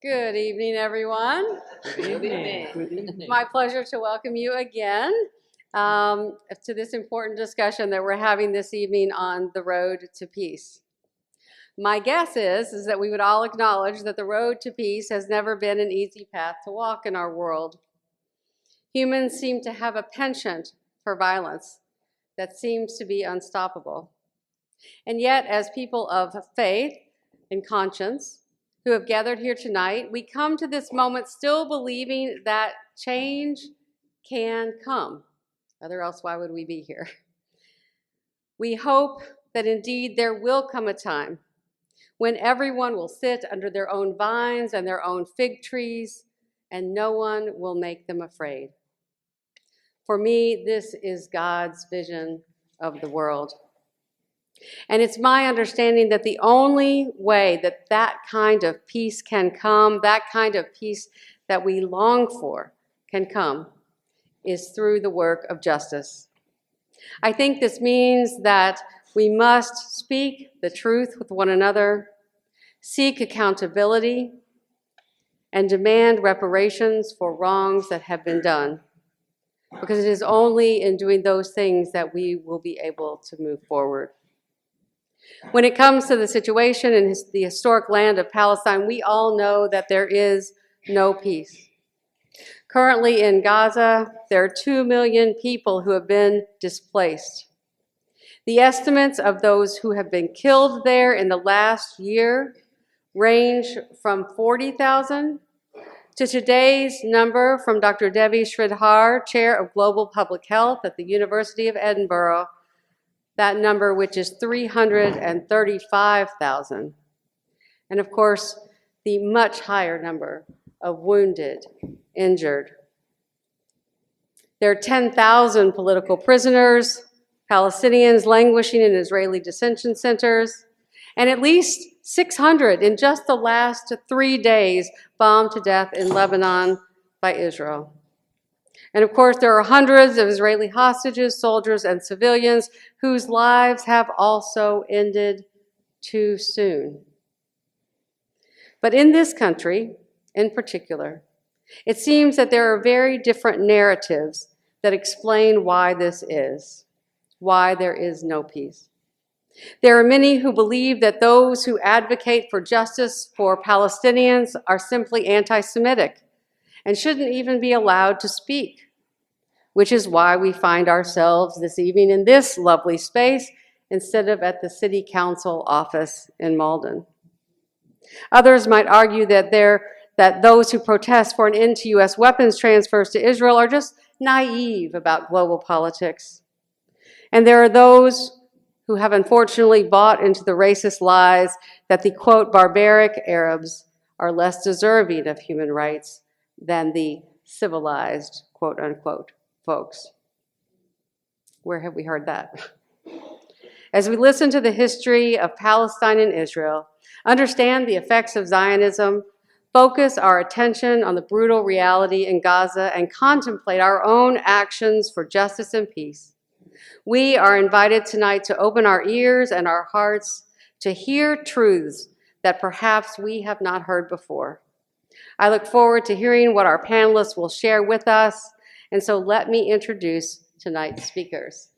Good evening, everyone. Good evening. Good evening. My pleasure to welcome you again to this important discussion that we're having this evening on the road to peace. My guess is that we would all acknowledge that the road to peace has never been an easy path to walk in our world. Humans seem to have a penchant for violence that seems to be unstoppable. And yet, as people of faith and conscience who have gathered here tonight, we come to this moment still believing that change can come. Otherwise, why would we be here? We hope that indeed there will come a time when everyone will sit under their own vines and their own fig trees, and no one will make them afraid. For me, this is God's vision of the world. And it's my understanding that the only way that that kind of peace can come, that kind of peace that we long for can come, is through the work of justice. I think this means that we must speak the truth with one another, seek accountability, and demand reparations for wrongs that have been done. Because it is only in doing those things that we will be able to move forward. When it comes to the situation in the historic land of Palestine, we all know that there is no peace. Currently in Gaza, there are 2 million people who have been displaced. The estimates of those who have been killed there in the last year range from 40,000 to today's number from Dr. Devi Sridhar, Chair of Global Public Health at the University of Edinburgh, that number which is 335,000. And of course, the much higher number of wounded, injured. There are 10,000 political prisoners, Palestinians languishing in Israeli detention centers, and at least 600 in just the last 3 days bombed to death in Lebanon by Israel. And of course, there are hundreds of Israeli hostages, soldiers, and civilians whose lives have also ended too soon. But in this country, in particular, it seems that there are very different narratives that explain why this is, why there is no peace. There are many who believe that those who advocate for justice for Palestinians are simply anti-Semitic and shouldn't even be allowed to speak, which is why we find ourselves this evening in this lovely space instead of at the City Council office in Malden. Others might argue that those who protest for an end to U.S. weapons transfers to Israel are just naive about global politics. And there are those who have unfortunately bought into the racist lies that the, quote, barbaric Arabs are less deserving of human rights than the civilized, quote, unquote, folks. Where have we heard that? As we listen to the history of Palestine and Israel, understand the effects of Zionism, focus our attention on the brutal reality in Gaza, and contemplate our own actions for justice and peace, we are invited tonight to open our ears and our hearts to hear truths that perhaps we have not heard before. I look forward to hearing what our panelists will share with us, and so let me introduce tonight's speakers.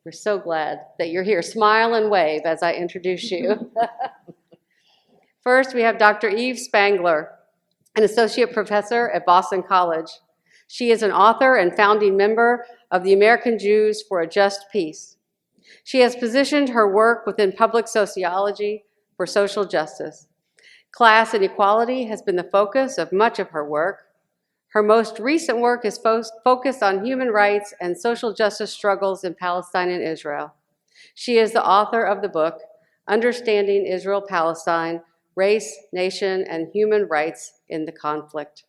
We're so glad that you're here. Smile and wave as I introduce you. First, we have Dr. Eve Spangler, an associate professor at Boston College. She is an author and founding member of the American Jews for a Just Peace. She has positioned her work within public sociology for social justice. Class inequality has been the focus of much of her work. Her most recent work is focused on human rights and social justice struggles in Palestine and Israel. She is the author of the book, Understanding Israel-Palestine, Race, Nation, and Human Rights in the Conflict.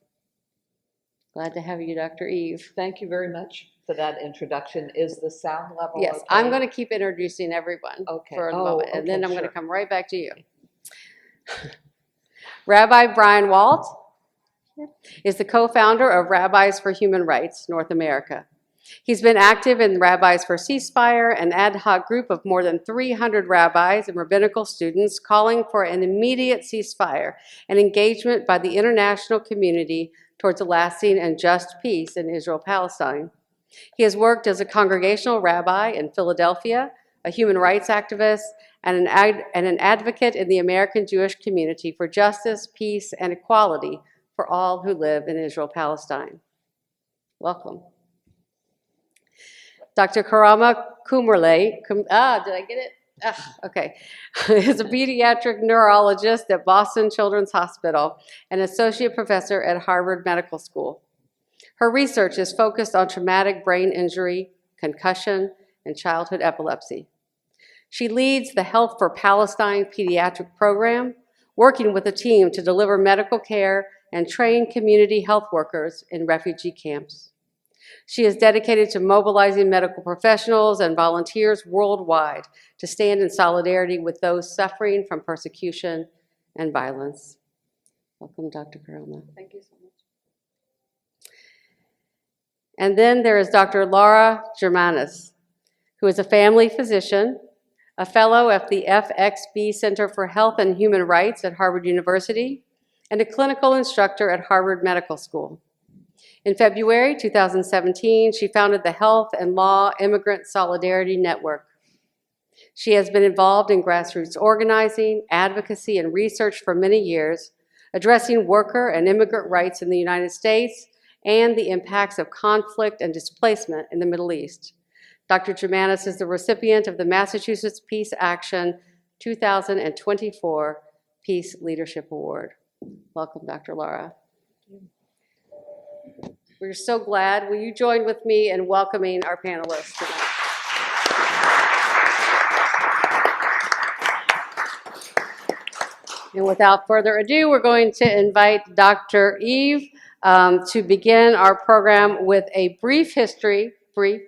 Glad to have you, Dr. Eve. Thank you very much for that introduction. Is the sound level Yes, okay? I'm going to keep introducing everyone for a moment, and then I'm going to come right back to you. Rabbi Brian Walt is the co-founder of Rabbis for Human Rights North America. He's been active in Rabbis for Ceasefire, an ad hoc group of more than 300 rabbis and rabbinical students calling for an immediate ceasefire and engagement by the international community towards a lasting and just peace in Israel-Palestine. He has worked as a congregational rabbi in Philadelphia, a human rights activist, and an advocate in the American Jewish community for justice, peace, and equality for all who live in Israel-Palestine. Welcome. Dr. Kuemmerle, did I get it? Okay, is a pediatric neurologist at Boston Children's Hospital and associate professor at Harvard Medical School. Her research is focused on traumatic brain injury, concussion, and childhood epilepsy. She leads the Health for Palestine Pediatric program, working with a team to deliver medical care and train community health workers in refugee camps. She is dedicated to mobilizing medical professionals and volunteers worldwide to stand in solidarity with those suffering from persecution and violence. Welcome, Dr. Karameh. Thank you so much. And then there is Dr. Lara Jirmanus, who is a family physician, a fellow at the FXB Center for Health and Human Rights at Harvard University, and a clinical instructor at Harvard Medical School. In February 2017, she founded the Health and Law Immigrant Solidarity Network. She has been involved in grassroots organizing, advocacy, and research for many years, addressing worker and immigrant rights in the United States and the impacts of conflict and displacement in the Middle East. Dr. Jirmanus is the recipient of the Massachusetts Peace Action 2024 Peace Leadership Award. Welcome, Dr. Lara. We're so glad. Will you join with me in welcoming our panelists tonight? And without further ado, we're going to invite Dr. Eve to begin our program with a brief history, of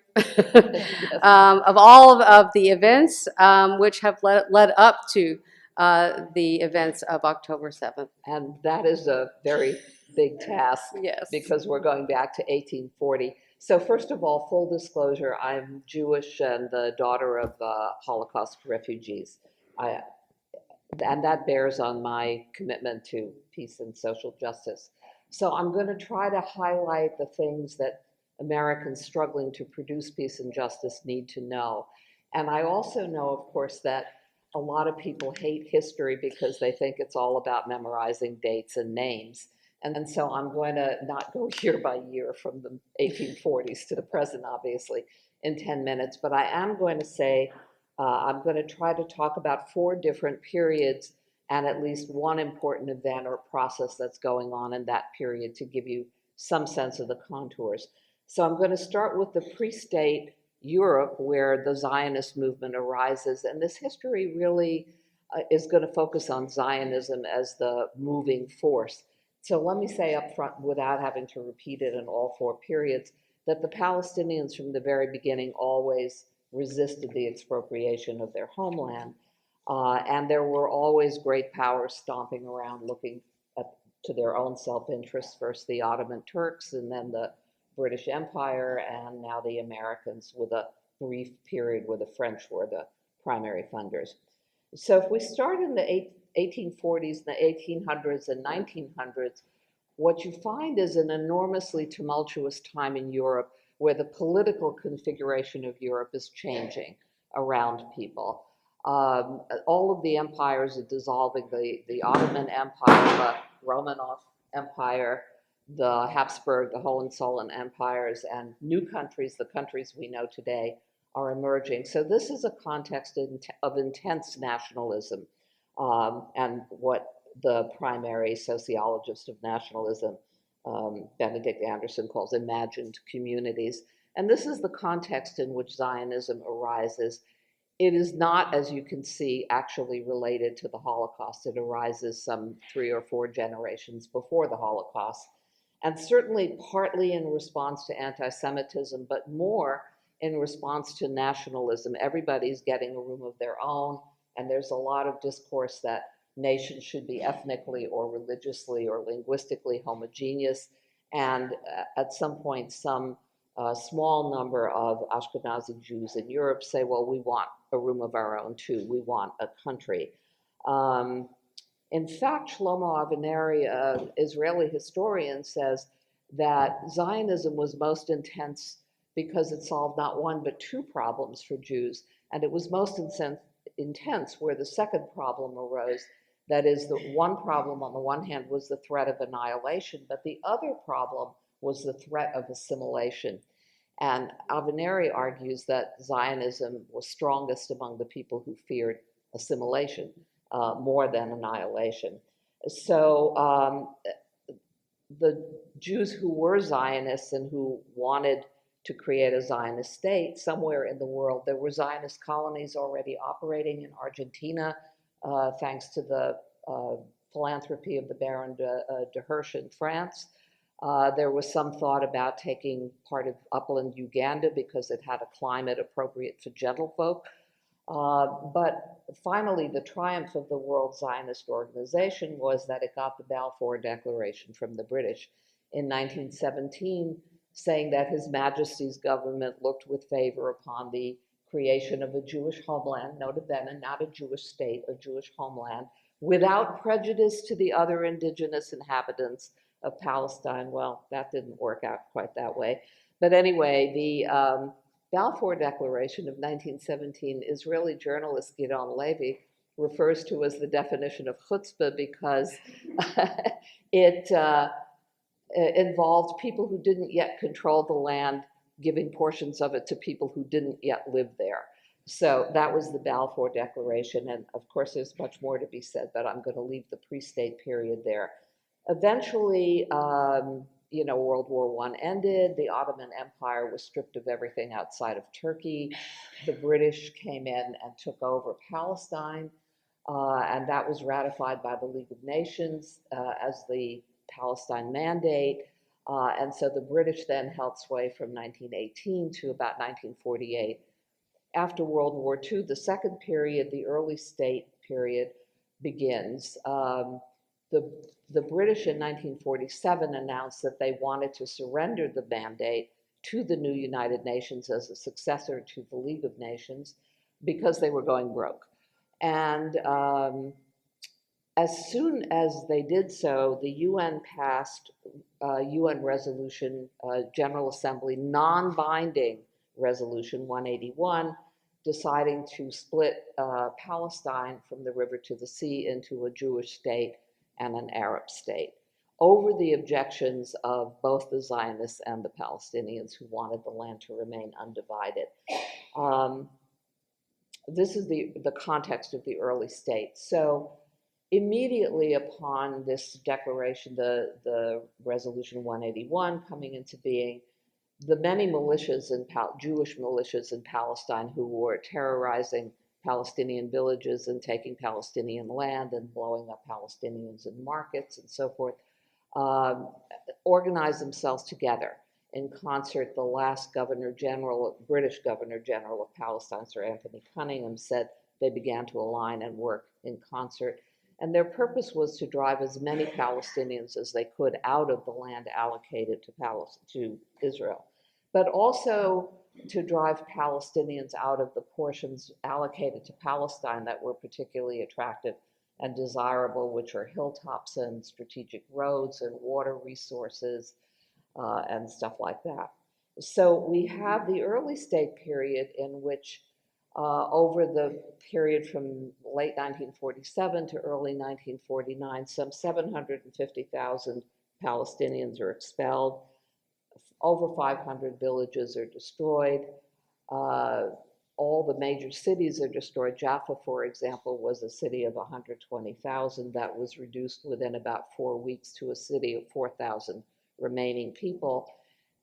all of the events which have led up to the events of October 7th. And that is a very big task. Yes. Because we're going back to 1840. So first of all, full disclosure, I'm Jewish and the daughter of Holocaust refugees. And that bears on my commitment to peace and social justice. So I'm going to try to highlight the things that Americans struggling to produce peace and justice need to know. And I also know, of course, that a lot of people hate history because they think it's all about memorizing dates and names. And so I'm going to not go year by year from the 1840s to the present, obviously, in 10 minutes. But I am going to say, I'm going to try to talk about 4 different periods and at least one important event or process that's going on in that period to give you some sense of the contours. So I'm going to start with the pre-state Europe, where the Zionist movement arises. And this history really is going to focus on Zionism as the moving force. So let me say up front, without having to repeat it in all 4 periods, that the Palestinians from the very beginning always resisted the expropriation of their homeland. And there were always great powers stomping around looking to their own self-interest, first the Ottoman Turks and then the British Empire, and now the Americans, with a brief period where the French were the primary funders. So if we start in the 1840s, the 1800s, and 1900s, what you find is an enormously tumultuous time in Europe where the political configuration of Europe is changing around people. All of the empires are dissolving, the Ottoman Empire, the Romanov Empire, the Habsburg, the Hohenzollern empires, and new countries, the countries we know today, are emerging. So this is a context of intense nationalism, and what the primary sociologist of nationalism, Benedict Anderson, calls imagined communities. And this is the context in which Zionism arises. It is not, as you can see, actually related to the Holocaust. It arises some 3 or 4 generations before the Holocaust, and certainly partly in response to anti-Semitism, but more in response to nationalism. Everybody's getting a room of their own, and there's a lot of discourse that nations should be ethnically or religiously or linguistically homogeneous, and at some point some A small number of Ashkenazi Jews in Europe say, well, we want a room of our own too. We want a country. In fact, Shlomo Avineri, an Israeli historian, says that Zionism was most intense because it solved not one but two problems for Jews, and it was most intense where the second problem arose. That is, the one problem on the one hand was the threat of annihilation, but the other problem was the threat of assimilation. And Avineri argues that Zionism was strongest among the people who feared assimilation more than annihilation. So the Jews who were Zionists and who wanted to create a Zionist state somewhere in the world, there were Zionist colonies already operating in Argentina, thanks to the philanthropy of the Baron de Hirsch in France. There was some thought about taking part of upland Uganda because it had a climate appropriate for gentlefolk. But finally, the triumph of the World Zionist Organization was that it got the Balfour Declaration from the British in 1917, saying that His Majesty's government looked with favor upon the creation of a Jewish homeland, nota bene, not a Jewish state, a Jewish homeland, without prejudice to the other indigenous inhabitants of Palestine. Well, that didn't work out quite that way. But anyway, the Balfour Declaration of 1917, Israeli journalist Gideon Levy refers to as the definition of chutzpah because it involved people who didn't yet control the land, giving portions of it to people who didn't yet live there. So that was the Balfour Declaration. And of course, there's much more to be said, but I'm going to leave the pre-state period there. Eventually, World War I ended. The Ottoman Empire was stripped of everything outside of Turkey. The British came in and took over Palestine, and that was ratified by the League of Nations as the Palestine Mandate. And so the British then held sway from 1918 to about 1948. After World War II, the second period, the early state period, begins. The British in 1947 announced that they wanted to surrender the mandate to the new United Nations as a successor to the League of Nations because they were going broke. And as soon as they did so, the UN passed UN resolution, General Assembly, non-binding resolution 181, deciding to split Palestine from the river to the sea into a Jewish state and an Arab state, over the objections of both the Zionists and the Palestinians who wanted the land to remain undivided. This is the context of the early state. So immediately upon this declaration, the Resolution 181 coming into being, the many militias Jewish militias in Palestine who were terrorizing Palestinian villages and taking Palestinian land and blowing up Palestinians in markets and so forth, organized themselves together in concert. The last British Governor General of Palestine, Sir Anthony Cunningham, said they began to align and work in concert. And their purpose was to drive as many Palestinians as they could out of the land allocated to Israel, but also to drive Palestinians out of the portions allocated to Palestine that were particularly attractive and desirable, which are hilltops and strategic roads and water resources and stuff like that. So we have the early state period in which over the period from late 1947 to early 1949, some 750,000 Palestinians are expelled. Over 500 villages are destroyed. All the major cities are destroyed. Jaffa, for example, was a city of 120,000 that was reduced within about 4 weeks to a city of 4,000 remaining people.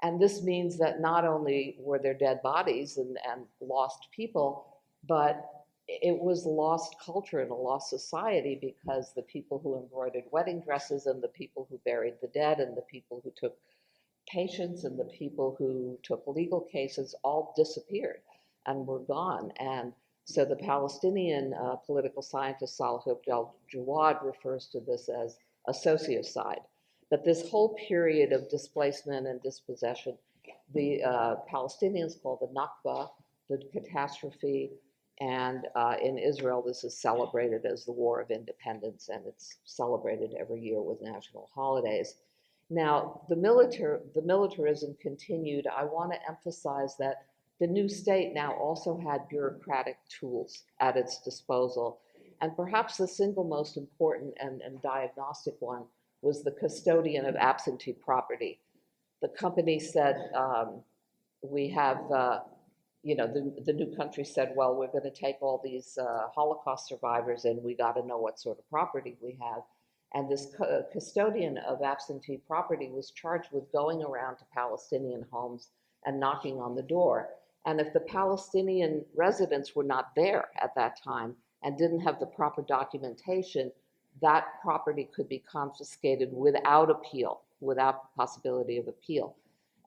And this means that not only were there dead bodies and lost people, but it was lost culture and a lost society, because the people who embroidered wedding dresses and the people who buried the dead and the people who took patients and the people who took legal cases all disappeared and were gone. And so the Palestinian political scientist Salih Abdel-Jawad refers to this as a sociocide. But this whole period of displacement and dispossession the Palestinians call the Nakba, the catastrophe, and in Israel this is celebrated as the War of Independence, and it's celebrated every year with national holidays. Now, the militarism continued. I want to emphasize that the new state now also had bureaucratic tools at its disposal, and perhaps the single most important and diagnostic one was the custodian of absentee property. The company said, we have, the new country said, well, we're going to take all these Holocaust survivors and we got to know what sort of property we have. And this custodian of absentee property was charged with going around to Palestinian homes and knocking on the door. And if the Palestinian residents were not there at that time and didn't have the proper documentation, that property could be confiscated without appeal, without possibility of appeal.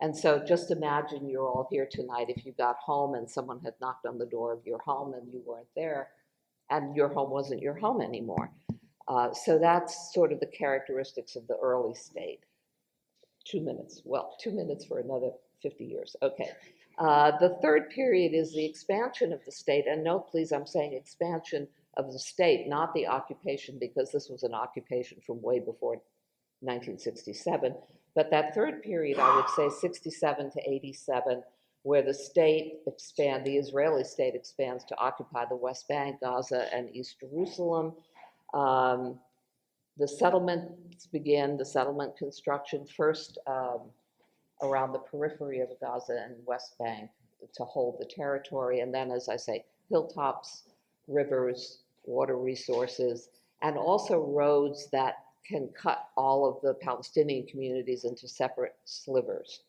And so just imagine you're all here tonight. If you got home and someone had knocked on the door of your home and you weren't there, and your home wasn't your home anymore. So that's sort of the characteristics of the early state. 2 minutes. Well, 2 minutes for another 50 years. Okay. The third period is the expansion of the state. And note, please, I'm saying expansion of the state, not the occupation, because this was an occupation from way before 1967. But that third period, I would say 67 to 87, where the the Israeli state expands to occupy the West Bank, Gaza, and East Jerusalem. The settlements begin, the settlement construction first around the periphery of Gaza and West Bank to hold the territory. And then, as I say, hilltops, rivers, water resources, and also roads that can cut all of the Palestinian communities into separate slivers.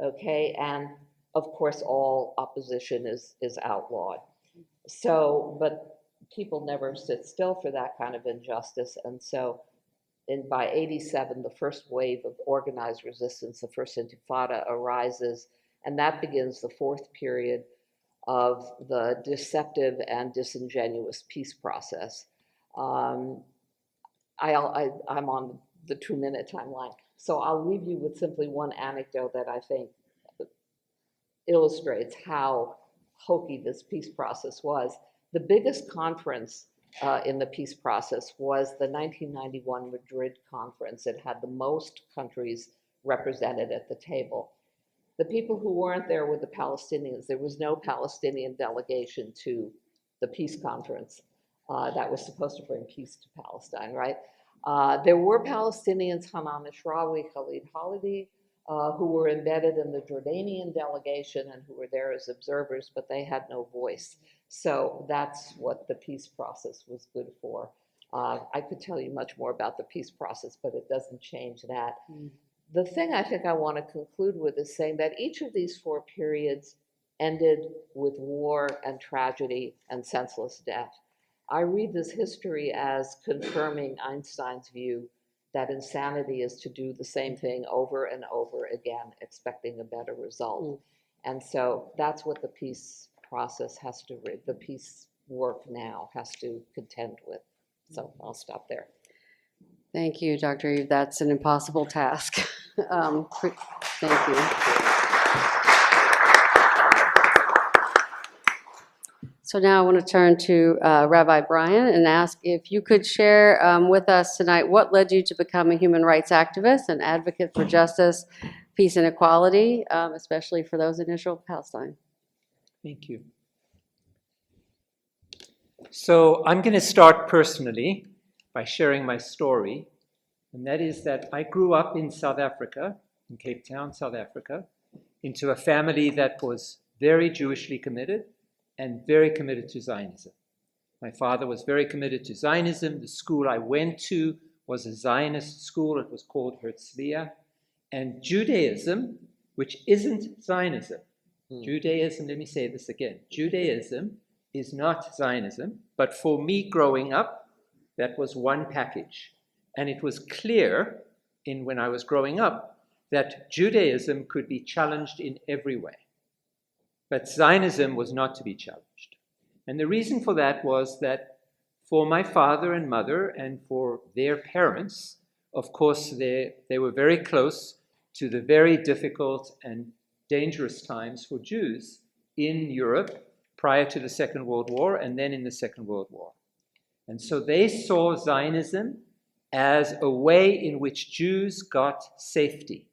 Okay, and of course, all opposition is outlawed. So, but people never sit still for that kind of injustice. And so by 87, the first wave of organized resistance, the first intifada, arises, and that begins the fourth period of the deceptive and disingenuous peace process. I'm on the 2-minute timeline, so I'll leave you with simply one anecdote that I think illustrates how hokey this peace process was. The biggest conference in the peace process was the 1991 Madrid conference. It had the most countries represented at the table. The people who weren't there were the Palestinians. There was no Palestinian delegation to the peace conference that was supposed to bring peace to Palestine, right? There were Palestinians, Hanan Ishrawi, Khalid Halidi, who were embedded in the Jordanian delegation and who were there as observers, but they had no voice. So that's what the peace process was good for. I could tell you much more about the peace process, but it doesn't change that. The thing I think I want to conclude with is saying that each of these four periods ended with war and tragedy and senseless death. I read this history as confirming Einstein's view that insanity is to do the same thing over and over again, expecting a better result. And so that's what the peace process has to, the peace work now has to contend with. So I'll stop there. Thank you, Dr. Eve. That's an impossible task. Thank you. So now I want to turn to Rabbi Brian and ask if you could share with us tonight what led you to become a human rights activist and advocate for justice, peace, and equality, especially for those in Israel and Palestine. Thank you. So I'm going to start personally by sharing my story, and that is that I grew up in South Africa, in Cape Town, South Africa, into a family that was very Jewishly committed and very committed to Zionism. My father was very committed to Zionism. The school I went to was a Zionist school. It was called Herzliya. And Judaism, which isn't Zionism, Judaism, let me say this again, Judaism is not Zionism, but for me growing up, that was one package. And it was clear when I was growing up that Judaism could be challenged in every way. But Zionism was not to be challenged. And the reason for that was that for my father and mother and for their parents, of course, they were very close to the very difficult and dangerous times for Jews in Europe prior to the Second World War and then in the Second World War. And so they saw Zionism as a way in which Jews got safety.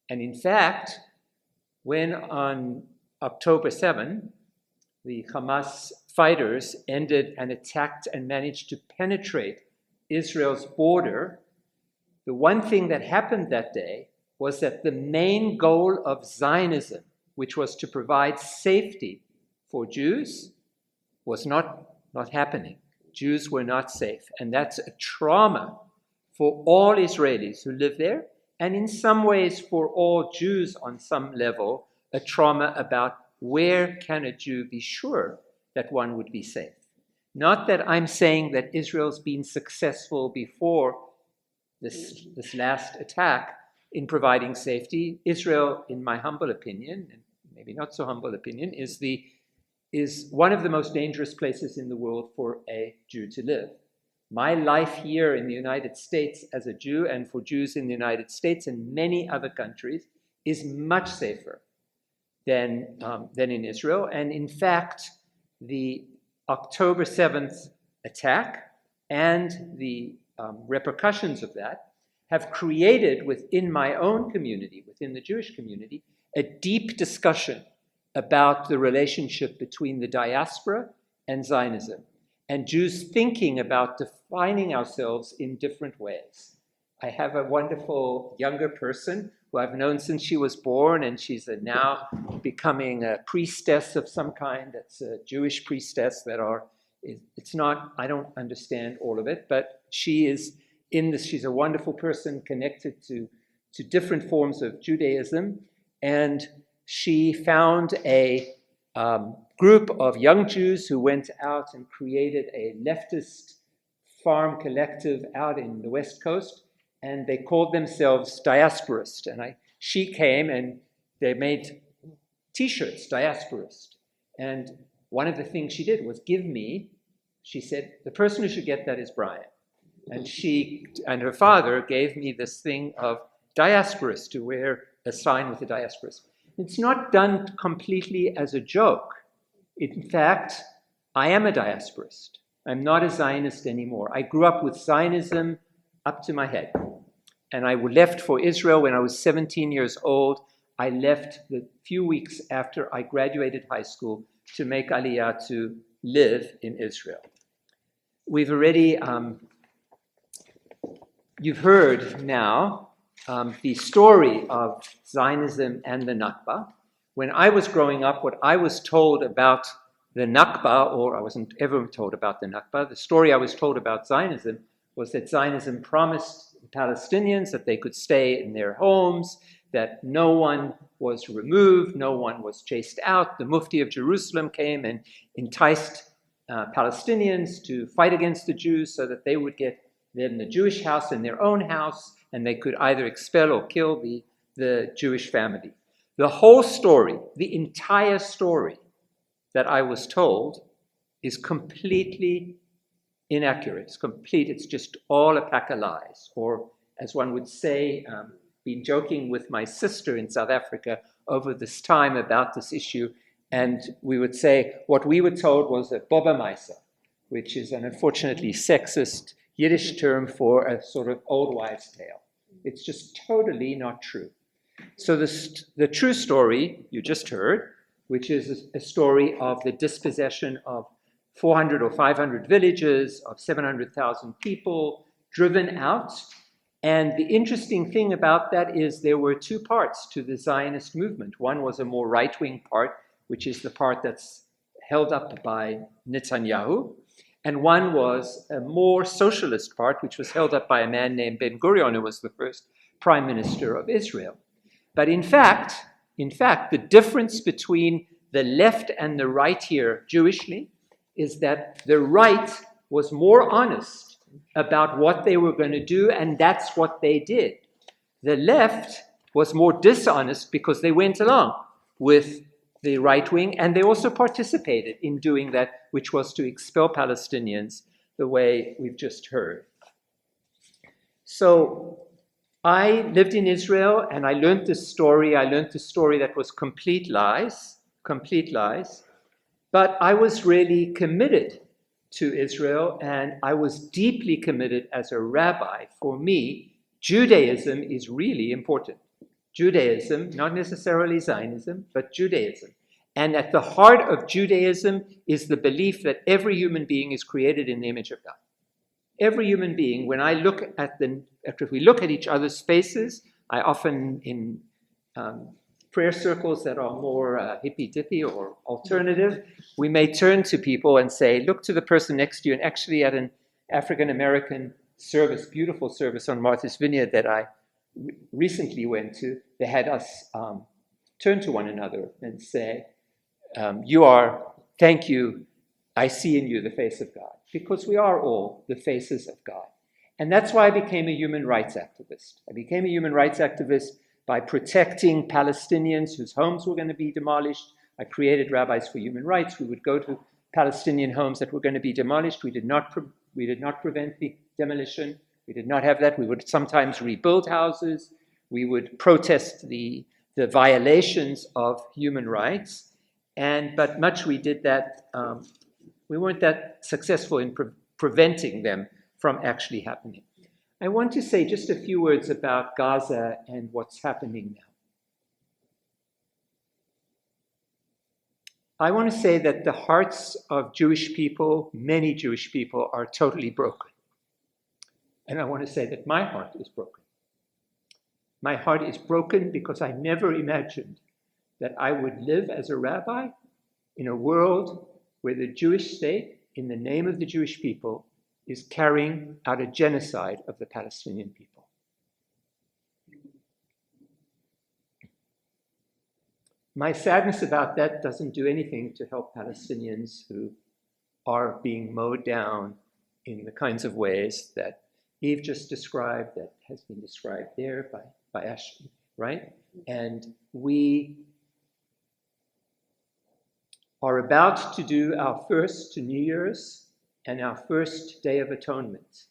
And in fact, when on October 7, the Hamas fighters ended and attacked and managed to penetrate Israel's border, the one thing that happened that day was that the main goal of Zionism, which was to provide safety for Jews, was not happening. Jews were not safe. And that's a trauma for all Israelis who live there, and in some ways for all Jews on some level, a trauma about where can a Jew be sure that one would be safe. Not that I'm saying that Israel's been successful before this last attack in providing safety. Israel, in my humble opinion, and maybe not so humble opinion, is one of the most dangerous places in the world for a Jew to live. My life here in the United States as a Jew, and for Jews in the United States and many other countries, is much safer than in Israel. And in fact, the October 7th attack and the repercussions of that have created within my own community, within the Jewish community, a deep discussion about the relationship between the diaspora and Zionism, and Jews thinking about defining ourselves in different ways. I have a wonderful younger person who I've known since she was born, and she's now becoming a priestess of some kind. That's a Jewish priestess it's not, I don't understand all of it, but she is in this, she's a wonderful person connected to different forms of Judaism, and she found a group of young Jews who went out and created a leftist farm collective out in the West Coast, and they called themselves Diasporist. And she came and they made T-shirts, Diasporist. And one of the things she did was she said, the person who should get that is Brian. And she and her father gave me this thing of Diasporist, to wear a sign with a Diasporist. It's not done completely as a joke. In fact, I am a Diasporist. I'm not a Zionist anymore. I grew up with Zionism up to my head. And I left for Israel when I was 17 years old. I left the few weeks after I graduated high school to make Aliyah to live in Israel. We've already, you've heard now the story of Zionism and the Nakba. When I was growing up, what I was told about the Nakba, or I wasn't ever told about the Nakba, the story I was told about Zionism was that Zionism promised the Palestinians that they could stay in their homes, that no one was removed, no one was chased out. The Mufti of Jerusalem came and enticed Palestinians to fight against the Jews so that they would get them the Jewish house in their own house, and they could either expel or kill the Jewish family. The whole story, the entire story that I was told is completely inaccurate. It's just all a pack of lies. Or as one would say, been joking with my sister in South Africa over this time about this issue, and we would say what we were told was a boba maisa, which is an unfortunately sexist Yiddish term for a sort of old wives' tale. It's just totally not true. So the true story you just heard, which is a story of the dispossession of 400 or 500 villages, of 700,000 people driven out. And the interesting thing about that is there were two parts to the Zionist movement. One was a more right-wing part, which is the part that's held up by Netanyahu. And one was a more socialist part, which was held up by a man named Ben-Gurion, who was the first prime minister of Israel. But in fact, the difference between the left and the right here, Jewishly, is that the right was more honest about what they were going to do, and that's what they did. The left was more dishonest because they went along with the right wing, and they also participated in doing that, which was to expel Palestinians the way we've just heard. So I lived in Israel and I learned this story. I learned the story that was complete lies. But I was really committed to Israel, and I was deeply committed as a rabbi. For me, Judaism is really important. Judaism, not necessarily Zionism, but Judaism. And at the heart of Judaism is the belief that every human being is created in the image of God. Every human being, when I look at if we look at each other's faces, I often in prayer circles that are more hippy-dippy or alternative, we may turn to people and say, look to the person next to you. And actually at an African-American service, beautiful service on Martha's Vineyard that I recently went to, they had us turn to one another and say, thank you, I see in you the face of God. Because we are all the faces of God. And that's why I became a human rights activist. I became a human rights activist by protecting Palestinians whose homes were going to be demolished. I created Rabbis for Human Rights. We would go to Palestinian homes that were going to be demolished. We did not prevent the demolition. We did not have that. We would sometimes rebuild houses. We would protest the violations of human rights. But much we did that, we weren't that successful in preventing them from actually happening. I want to say just a few words about Gaza and what's happening now. I want to say that the hearts of Jewish people, many Jewish people, are totally broken. And I want to say that my heart is broken. My heart is broken because I never imagined that I would live as a rabbi in a world where the Jewish state, in the name of the Jewish people, is carrying out a genocide of the Palestinian people. My sadness about that doesn't do anything to help Palestinians who are being mowed down in the kinds of ways that Eve just described, that has been described there by Ashlee, right? And we are about to do our first New Year's and our first Day of Atonement.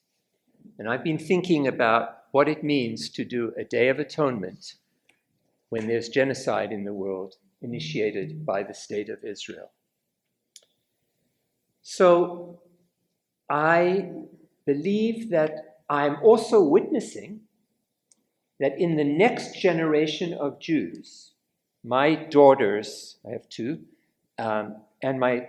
And I've been thinking about what it means to do a Day of Atonement when there's genocide in the world initiated by the state of Israel. So I believe that I'm also witnessing that in the next generation of Jews, my daughters, I have two, and my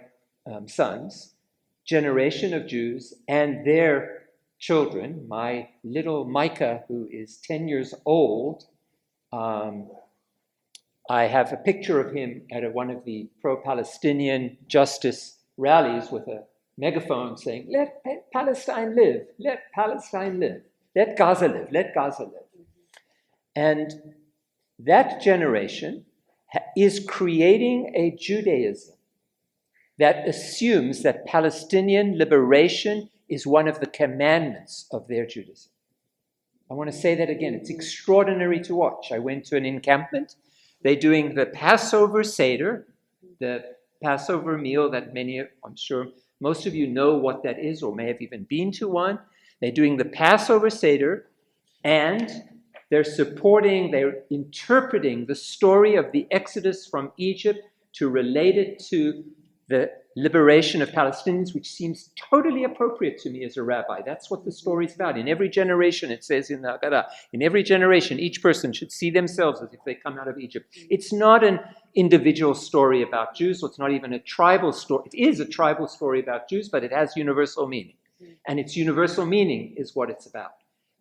sons, generation of Jews and their children, my little Micah, who is 10 years old, I have a picture of him at one of the pro-Palestinian justice rallies with a megaphone saying, let Palestine live, let Palestine live, let Gaza live, let Gaza live. And that generation is creating a Judaism that assumes that Palestinian liberation is one of the commandments of their Judaism. I want to say that again. It's extraordinary to watch. I went to an encampment. They're doing the Passover Seder, the Passover meal that I'm sure most of you know what that is or may have even been to one. They're doing the Passover Seder, and they're interpreting the story of the Exodus from Egypt to relate it to the liberation of Palestinians, which seems totally appropriate to me as a rabbi. That's what the story's about. In every generation, it says in the Haggadah, in every generation, each person should see themselves as if they come out of Egypt. It's not an individual story about Jews, or it's not even a tribal story. It is a tribal story about Jews, but it has universal meaning. And its universal meaning is what it's about.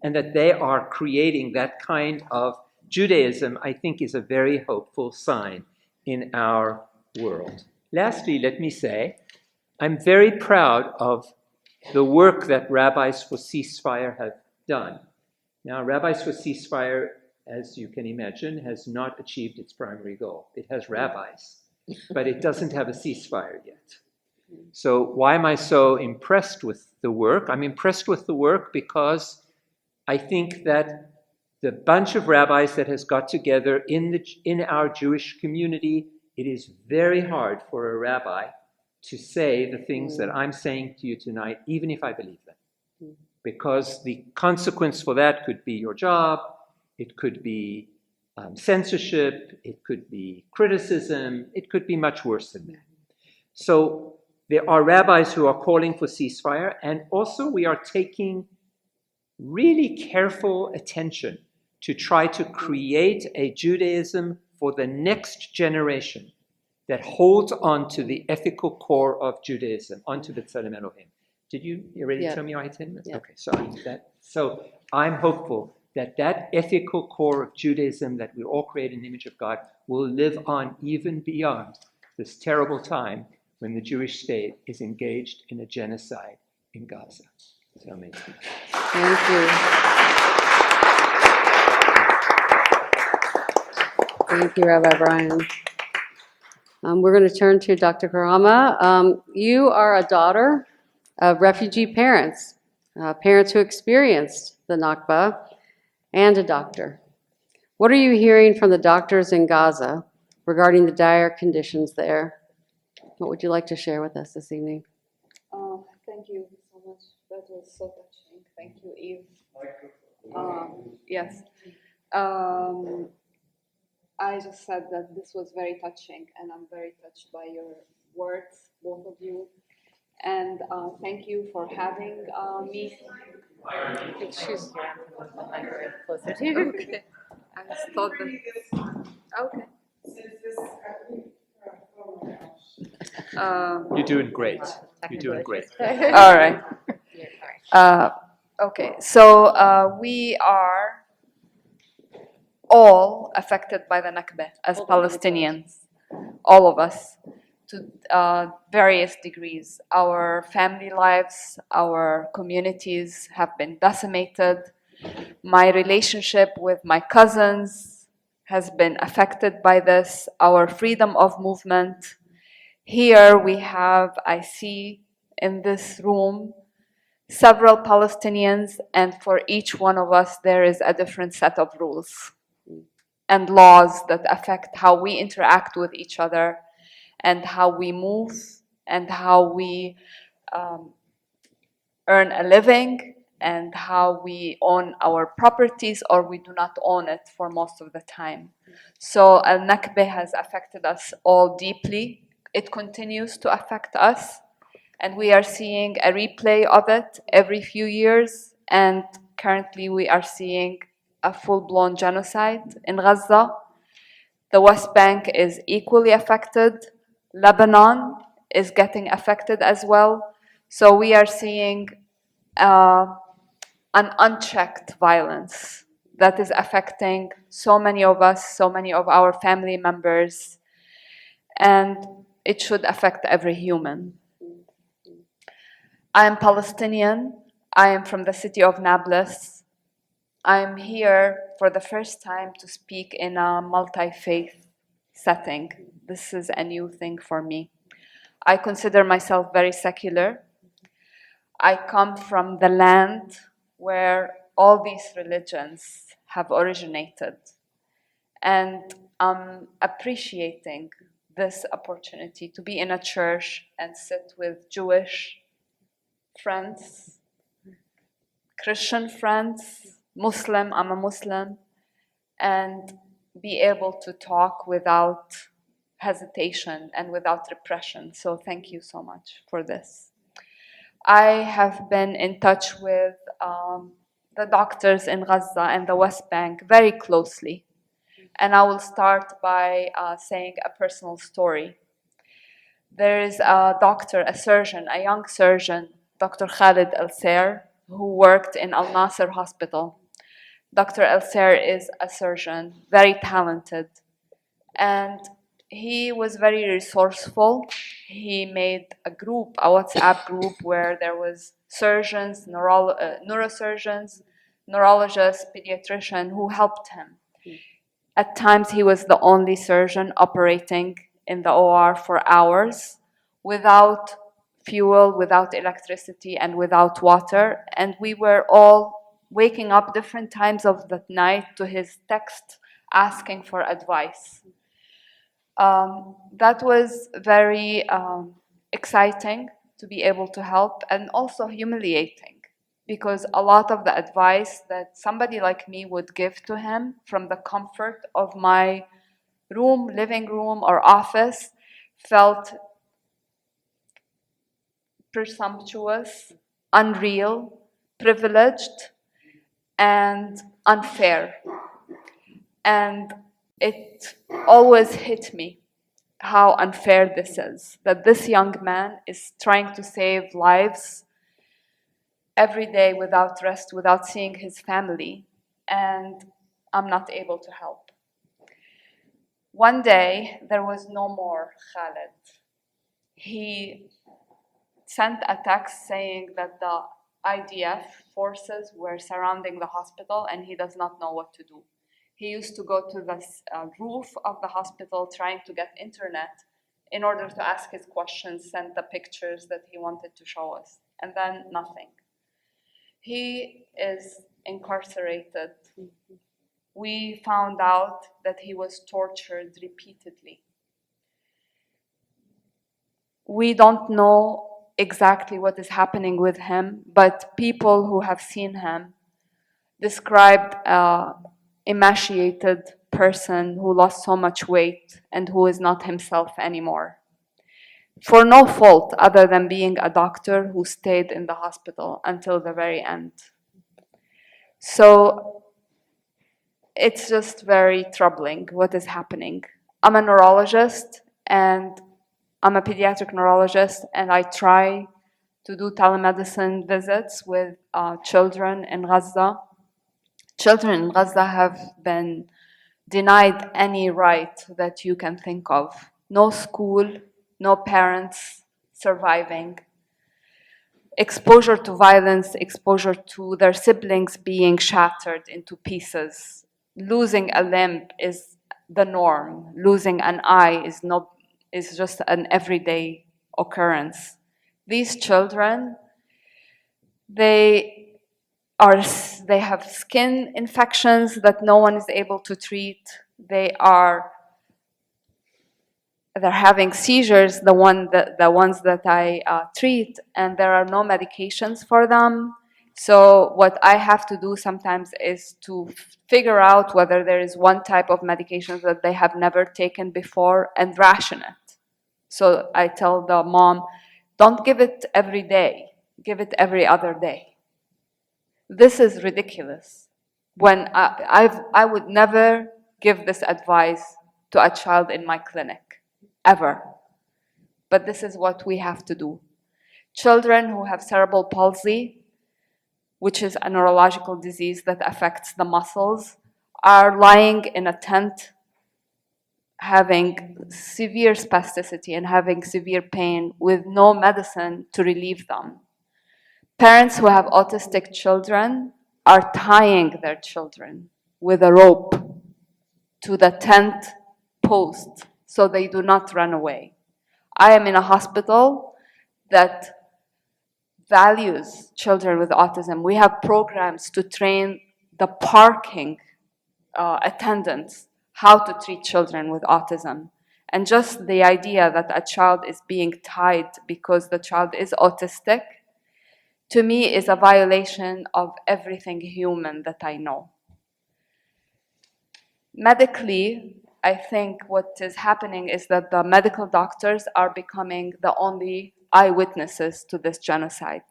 And that they are creating that kind of Judaism, I think, is a very hopeful sign in our world. Lastly, let me say, I'm very proud of the work that Rabbis for Ceasefire have done. Now, Rabbis for Ceasefire, as you can imagine, has not achieved its primary goal. It has rabbis, but it doesn't have a ceasefire yet. So why am I so impressed with the work? I'm impressed with the work because I think that the bunch of rabbis that has got together in our Jewish community, it is very hard for a rabbi to say the things that I'm saying to you tonight, even if I believe them. Because the consequence for that could be your job, it could be censorship, it could be criticism, it could be much worse than that. So there are rabbis who are calling for ceasefire, and also we are taking really careful attention to try to create a Judaism for the next generation that holds on to the ethical core of Judaism, onto the B'Tselem Elohim. Did you already tell me I had 10 minutes? Yeah. Okay, sorry. So I'm hopeful that that ethical core of Judaism that we all create in the image of God will live on even beyond this terrible time when the Jewish state is engaged in a genocide in Gaza. So amazing. Thank you. Thank you, Rabbi Brian. We're going to turn to Dr. Karameh. You are a daughter of refugee parents, parents who experienced the Nakba, and a doctor. What are you hearing from the doctors in Gaza regarding the dire conditions there? What would you like to share with us this evening? Thank you so much. That was so touching. Thank you, Eve. Yes. I just said that this was very touching, and I'm very touched by your words, both of you. And thank you for having me. Excuse me. Closer to you. Okay. I just thought that. Okay. You're doing great. You're doing great. All right. Okay. So we are all affected by the Nakba as Palestinians, all of us, to various degrees. Our family lives, our communities have been decimated. My relationship with my cousins has been affected by this. Our freedom of movement. Here we have, I see in this room, several Palestinians, and for each one of us there is a different set of rules and laws that affect how we interact with each other and how we move and how we earn a living and how we own our properties or we do not own it for most of the time. So al-Nakba has affected us all deeply. It continues to affect us, and we are seeing a replay of it every few years, and currently we are seeing a full-blown genocide in Gaza. The West Bank is equally affected. Lebanon is getting affected as well. So we are seeing an unchecked violence that is affecting so many of us, so many of our family members, and it should affect every human. I am Palestinian. I am from the city of Nablus. I am here for the first time to speak in a multi-faith setting. This is a new thing for me. I consider myself very secular. I come from the land where all these religions have originated. And I'm appreciating this opportunity to be in a church and sit with Jewish friends, Christian friends, Muslim, I'm a Muslim, and be able to talk without hesitation and without repression. So thank you so much for this. I have been in touch with the doctors in Gaza and the West Bank very closely. And I will start by saying a personal story. There is a doctor, a surgeon, a young surgeon, Dr. Khalid El-Sair, who worked in Al-Nasser Hospital. Dr. El-Sair is a surgeon, very talented, and he was very resourceful. He made a group, a WhatsApp group, where there was surgeons, neurosurgeons, neurologists, pediatrician who helped him. At times, he was the only surgeon operating in the OR for hours without fuel, without electricity, and without water. And we were all waking up different times of the night to his text asking for advice. That was very exciting to be able to help, and also humiliating, because a lot of the advice that somebody like me would give to him from the comfort of my room, living room, or office felt presumptuous, unreal, privileged, and unfair. And it always hit me how unfair this is, that this young man is trying to save lives every day without rest, without seeing his family, and I'm not able to help. One day, there was no more Khaled. He sent a text saying that the IDF forces were surrounding the hospital and he does not know what to do. He used to go to the roof of the hospital trying to get internet in order to ask his questions, send the pictures that he wanted to show us, and then nothing. He is incarcerated. We found out that he was tortured repeatedly. We don't know exactly what is happening with him, but people who have seen him described an emaciated person who lost so much weight and who is not himself anymore, for no fault other than being a doctor who stayed in the hospital until the very end. So it's just very troubling what is happening. I'm a neurologist and I'm a pediatric neurologist, and I try to do telemedicine visits with children in Gaza. Children in Gaza have been denied any right that you can think of. No school, no parents surviving. Exposure to violence, exposure to their siblings being shattered into pieces. Losing a limb is the norm. Losing an eye is just an everyday occurrence. These children, they have skin infections that no one is able to treat. They're having seizures, the ones that I treat, and there are no medications for them. So what I have to do sometimes is to figure out whether there is one type of medication that they have never taken before and ration it. So I tell the mom, don't give it every day, give it every other day. This is ridiculous. When I would never give this advice to a child in my clinic, ever. But this is what we have to do. Children who have cerebral palsy, which is a neurological disease that affects the muscles, are lying in a tent having severe spasticity and having severe pain with no medicine to relieve them. Parents who have autistic children are tying their children with a rope to the tent post so they do not run away. I am in a hospital that values children with autism. We have programs to train the parking attendants how to treat children with autism. And just the idea that a child is being tied because the child is autistic, to me, is a violation of everything human that I know. Medically, I think what is happening is that the medical doctors are becoming the only eyewitnesses to this genocide,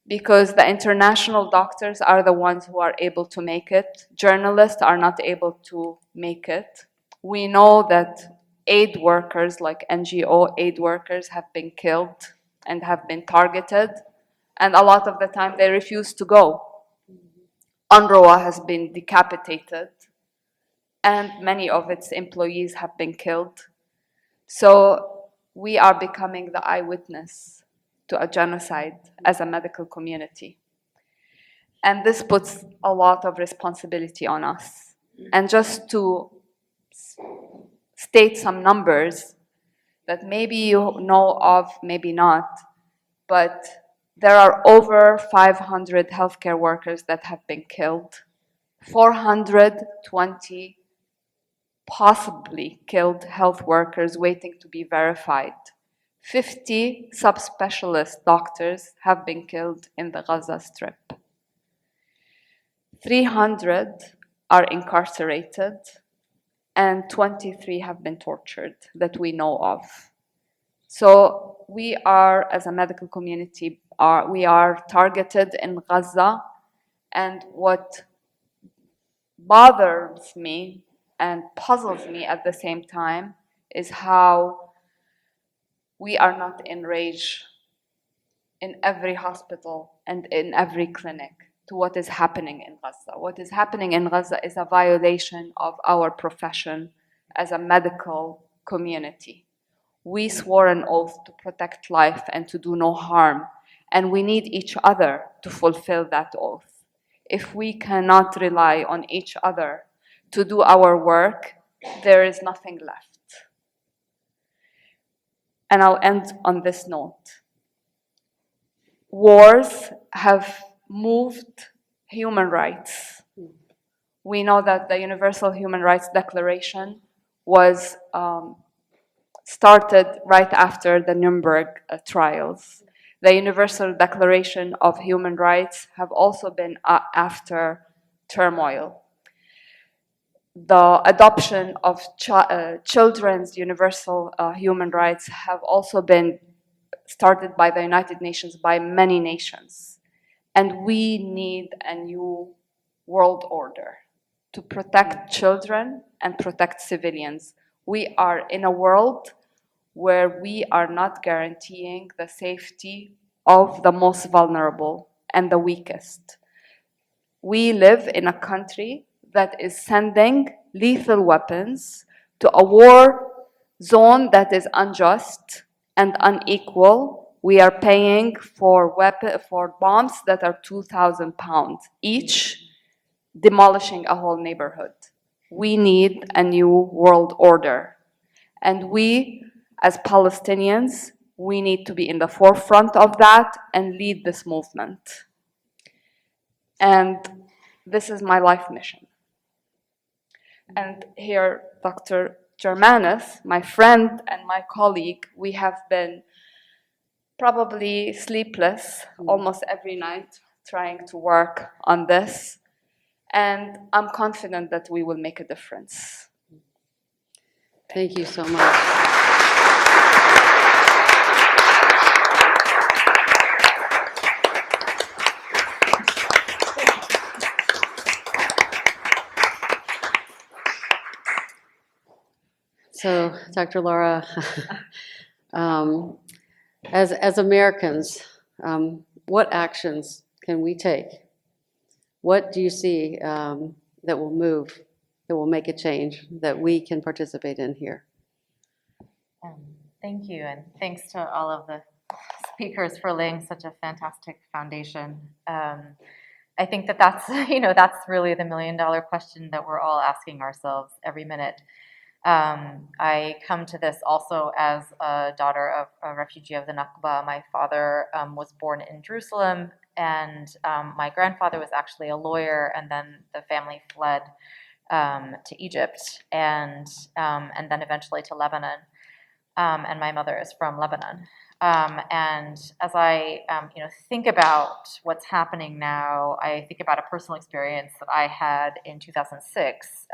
because the international doctors are the ones who are able to make it. Journalists are not able to make it. We know that aid workers, like NGO aid workers, have been killed and have been targeted, and a lot of the time they refuse to go. UNRWA has been decapitated, and many of its employees have been killed. So we are becoming the eyewitness to a genocide as a medical community. And this puts a lot of responsibility on us. And just to state some numbers that maybe you know of, maybe not, but there are over 500 healthcare workers that have been killed, 420 possibly killed health workers waiting to be verified, 50 subspecialist doctors have been killed in the Gaza Strip. 300 are incarcerated, and 23 have been tortured that we know of. So we are, as a medical community, we are targeted in Gaza, and what bothers me and puzzles me at the same time is how we are not enraged in every hospital and in every clinic to what is happening in Gaza. What is happening in Gaza is a violation of our profession as a medical community. We swore an oath to protect life and to do no harm, and we need each other to fulfill that oath. If we cannot rely on each other to do our work, there is nothing left. And I'll end on this note. Wars have moved human rights. We know that the Universal Human Rights Declaration was started right after the Nuremberg trials. The Universal Declaration of Human Rights have also been after turmoil. The adoption of children's universal human rights have also been started by the United Nations, by many nations. And we need a new world order to protect children and protect civilians. We are in a world where we are not guaranteeing the safety of the most vulnerable and the weakest. We live in a country that is sending lethal weapons to a war zone that is unjust and unequal. We are paying for bombs that are 2,000 pounds each, demolishing a whole neighborhood. We need a new world order. And we, as Palestinians, we need to be in the forefront of that and lead this movement. And this is my life mission. And here, Dr. Jirmanus, my friend and my colleague, we have been probably sleepless almost every night trying to work on this. And I'm confident that we will make a difference. Thank you so much. So, Dr. Lara, as Americans, what actions can we take? What do you see that will move, that will make a change, that we can participate in here? Thank you, and thanks to all of the speakers for laying such a fantastic foundation. I think that's that's really the million-dollar question that we're all asking ourselves every minute. I come to this also as a daughter of a refugee of the Nakba. My father was born in Jerusalem, and my grandfather was actually a lawyer, and then the family fled to Egypt, and then eventually to Lebanon. And my mother is from Lebanon. And as I think about what's happening now, I think about a personal experience that I had in 2006.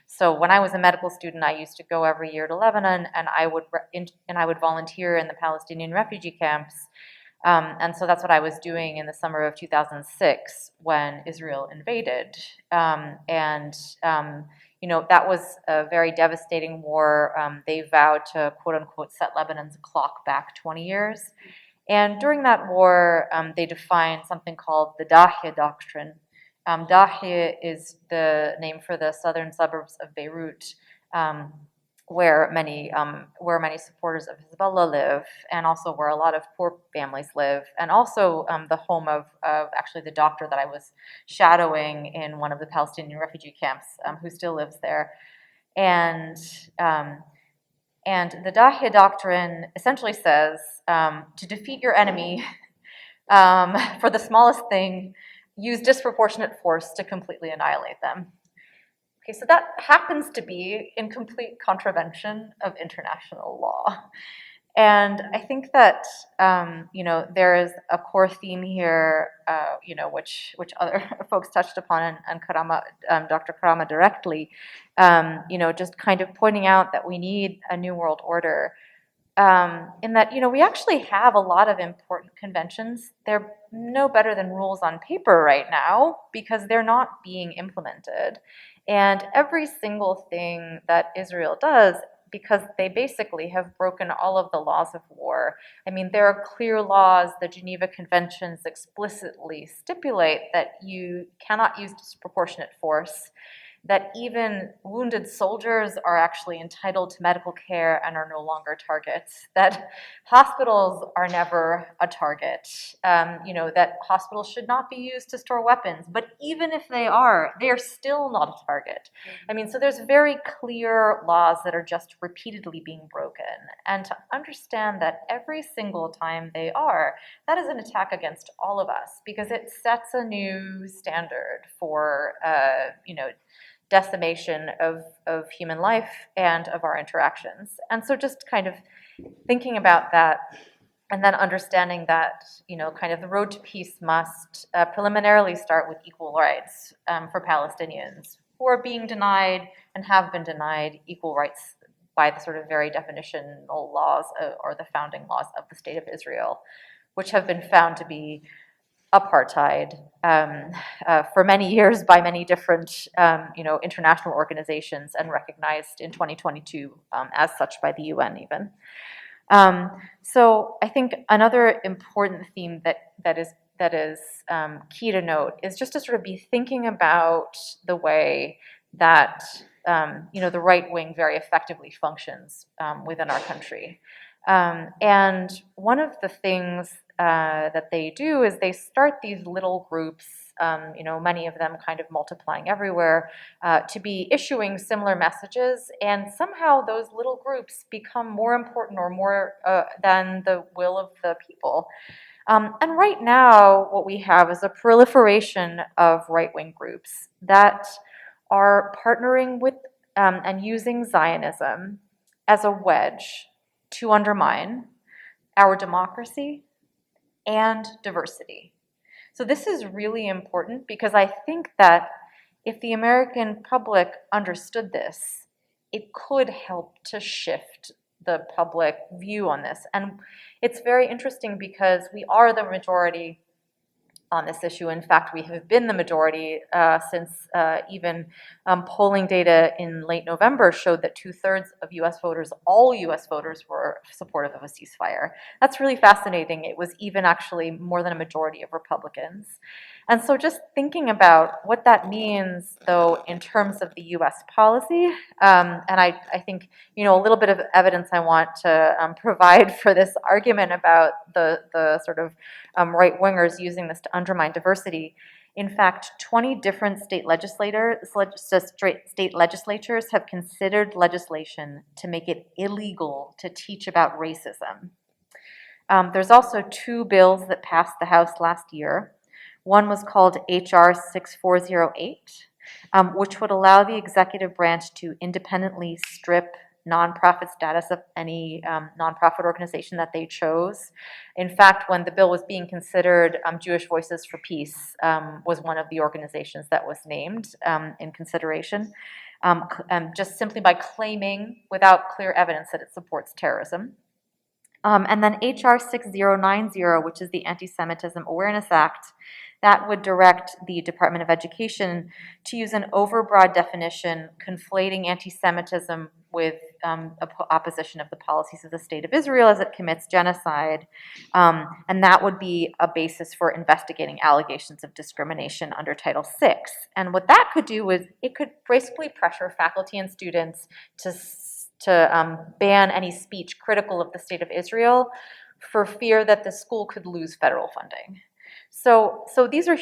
So when I was a medical student, I used to go every year to Lebanon, and I would volunteer in the Palestinian refugee camps. And so that's what I was doing in the summer of 2006 when Israel invaded. That was a very devastating war. They vowed to, quote unquote, set Lebanon's clock back 20 years. And during that war, they defined something called the Dahya Doctrine. Dahya is the name for the southern suburbs of Beirut, where many supporters of Hezbollah live, and also where a lot of poor families live, and also the home of actually the doctor that I was shadowing in one of the Palestinian refugee camps, who still lives there. And the Dahya Doctrine essentially says to defeat your enemy, for the smallest thing, use disproportionate force to completely annihilate them. Okay, so that happens to be in complete contravention of international law. And I think that, there is a core theme here, which other folks touched upon, and Karameh, Dr. Karameh directly, just kind of pointing out that we need a new world order. In that, we actually have a lot of important conventions. They're no better than rules on paper right now because they're not being implemented. And every single thing that Israel does, because they basically have broken all of the laws of war. I mean, there are clear laws. The Geneva Conventions explicitly stipulate that you cannot use disproportionate force, that even wounded soldiers are actually entitled to medical care and are no longer targets, that hospitals are never a target, that hospitals should not be used to store weapons, but even if they are still not a target. I mean, so there's very clear laws that are just repeatedly being broken, and to understand that every single time they are, that is an attack against all of us, because it sets a new standard for, decimation of human life and of our interactions. And so just kind of thinking about that, and then understanding that, kind of the road to peace must preliminarily start with equal rights for Palestinians who are being denied and have been denied equal rights by the sort of very definitional laws or the founding laws of the State of Israel, which have been found to be apartheid for many years by many different, international organizations, and recognized in 2022 as such by the UN even. So I think another important theme that is key to note is just to sort of be thinking about the way that the right wing very effectively functions within our country. And one of the things that they do is they start these little groups, many of them kind of multiplying everywhere, to be issuing similar messages, and somehow those little groups become more important or more than the will of the people. And right now, what we have is a proliferation of right-wing groups that are partnering with and using Zionism as a wedge to undermine our democracy and diversity. So this is really important, because I think that if the American public understood this, it could help to shift the public view on this. And it's very interesting because we are the majority on this issue. In fact, we have been the majority since even polling data in late November showed that 2/3 of U.S. voters, all U.S. voters, were supportive of a ceasefire. That's really fascinating. It was even actually more than a majority of Republicans. And so just thinking about what that means, though, in terms of the U.S. policy, and I think, a little bit of evidence I want to provide for this argument about the sort of right-wingers using this to undermine diversity. In fact, 20 different state legislatures have considered legislation to make it illegal to teach about racism. There's also 2 bills that passed the House last year. One was called H.R. 6408, which would allow the executive branch to independently strip nonprofit status of any nonprofit organization that they chose. In fact, when the bill was being considered, Jewish Voices for Peace was one of the organizations that was named in consideration, just simply by claiming without clear evidence that it supports terrorism. And then H.R. 6090, which is the Anti-Semitism Awareness Act, that would direct the Department of Education to use an overbroad definition, conflating anti-Semitism with opposition of the policies of the State of Israel as it commits genocide. And that would be a basis for investigating allegations of discrimination under Title VI. And what that could do is it could basically pressure faculty and students to ban any speech critical of the State of Israel for fear that the school could lose federal funding. So these are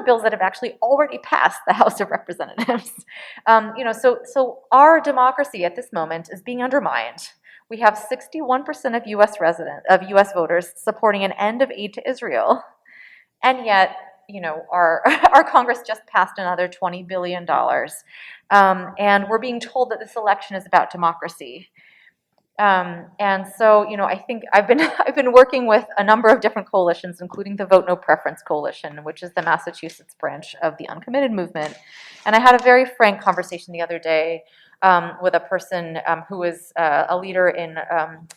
bills that have actually already passed the House of Representatives. So our democracy at this moment is being undermined. We have 61% of U.S. voters supporting an end of aid to Israel, and yet, our Congress just passed another $20 billion, and we're being told that this election is about democracy. And so, I think I've been working with a number of different coalitions, including the Vote No Preference Coalition, which is the Massachusetts branch of the Uncommitted movement. And I had a very frank conversation the other day with a person who is a leader in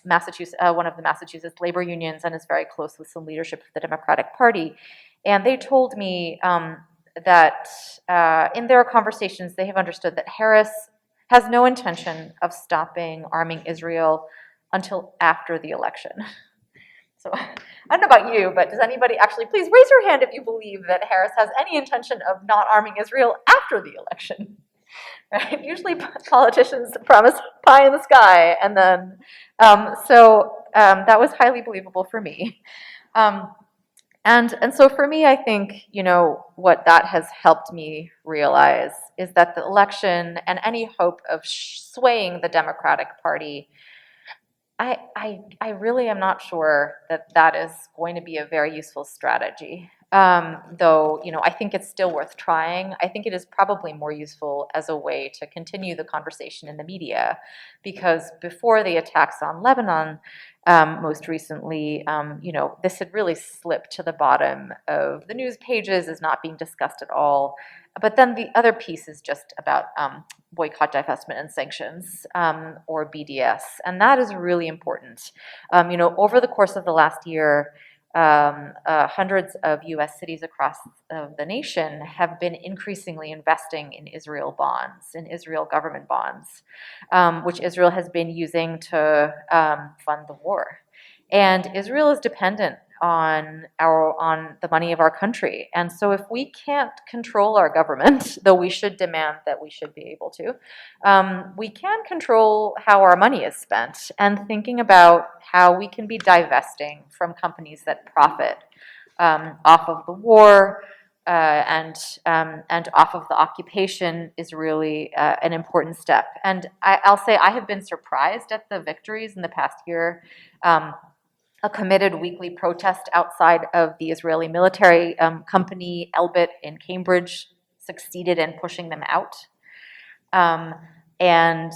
Massachusetts, one of the Massachusetts labor unions, and is very close with some leadership of the Democratic Party. And they told me that in their conversations, they have understood that Harris has no intention of stopping arming Israel until after the election. So I don't know about you, but does anybody actually, please raise your hand if you believe that Harris has any intention of not arming Israel after the election? Right? Usually politicians promise pie in the sky, and then, that was highly believable for me. And so for me, I think, what that has helped me realize is that the election and any hope of swaying the Democratic Party, I really am not sure that is going to be a very useful strategy. Though, I think it's still worth trying. I think it is probably more useful as a way to continue the conversation in the media, because before the attacks on Lebanon, most recently, this had really slipped to the bottom of the news pages, is not being discussed at all. But then the other piece is just about boycott, divestment, and sanctions, or BDS, and that is really important. Over the course of the last year, hundreds of U.S. cities across the nation have been increasingly investing in Israel bonds, in Israel government bonds, which Israel has been using to fund the war. And Israel is dependent on the money of our country. And so if we can't control our government, though we should demand that we should be able to, we can control how our money is spent, and thinking about how we can be divesting from companies that profit off of the war and off of the occupation is really an important step. And I'll say I have been surprised at the victories in the past year. A committed weekly protest outside of the Israeli military company Elbit in Cambridge succeeded in pushing them out. And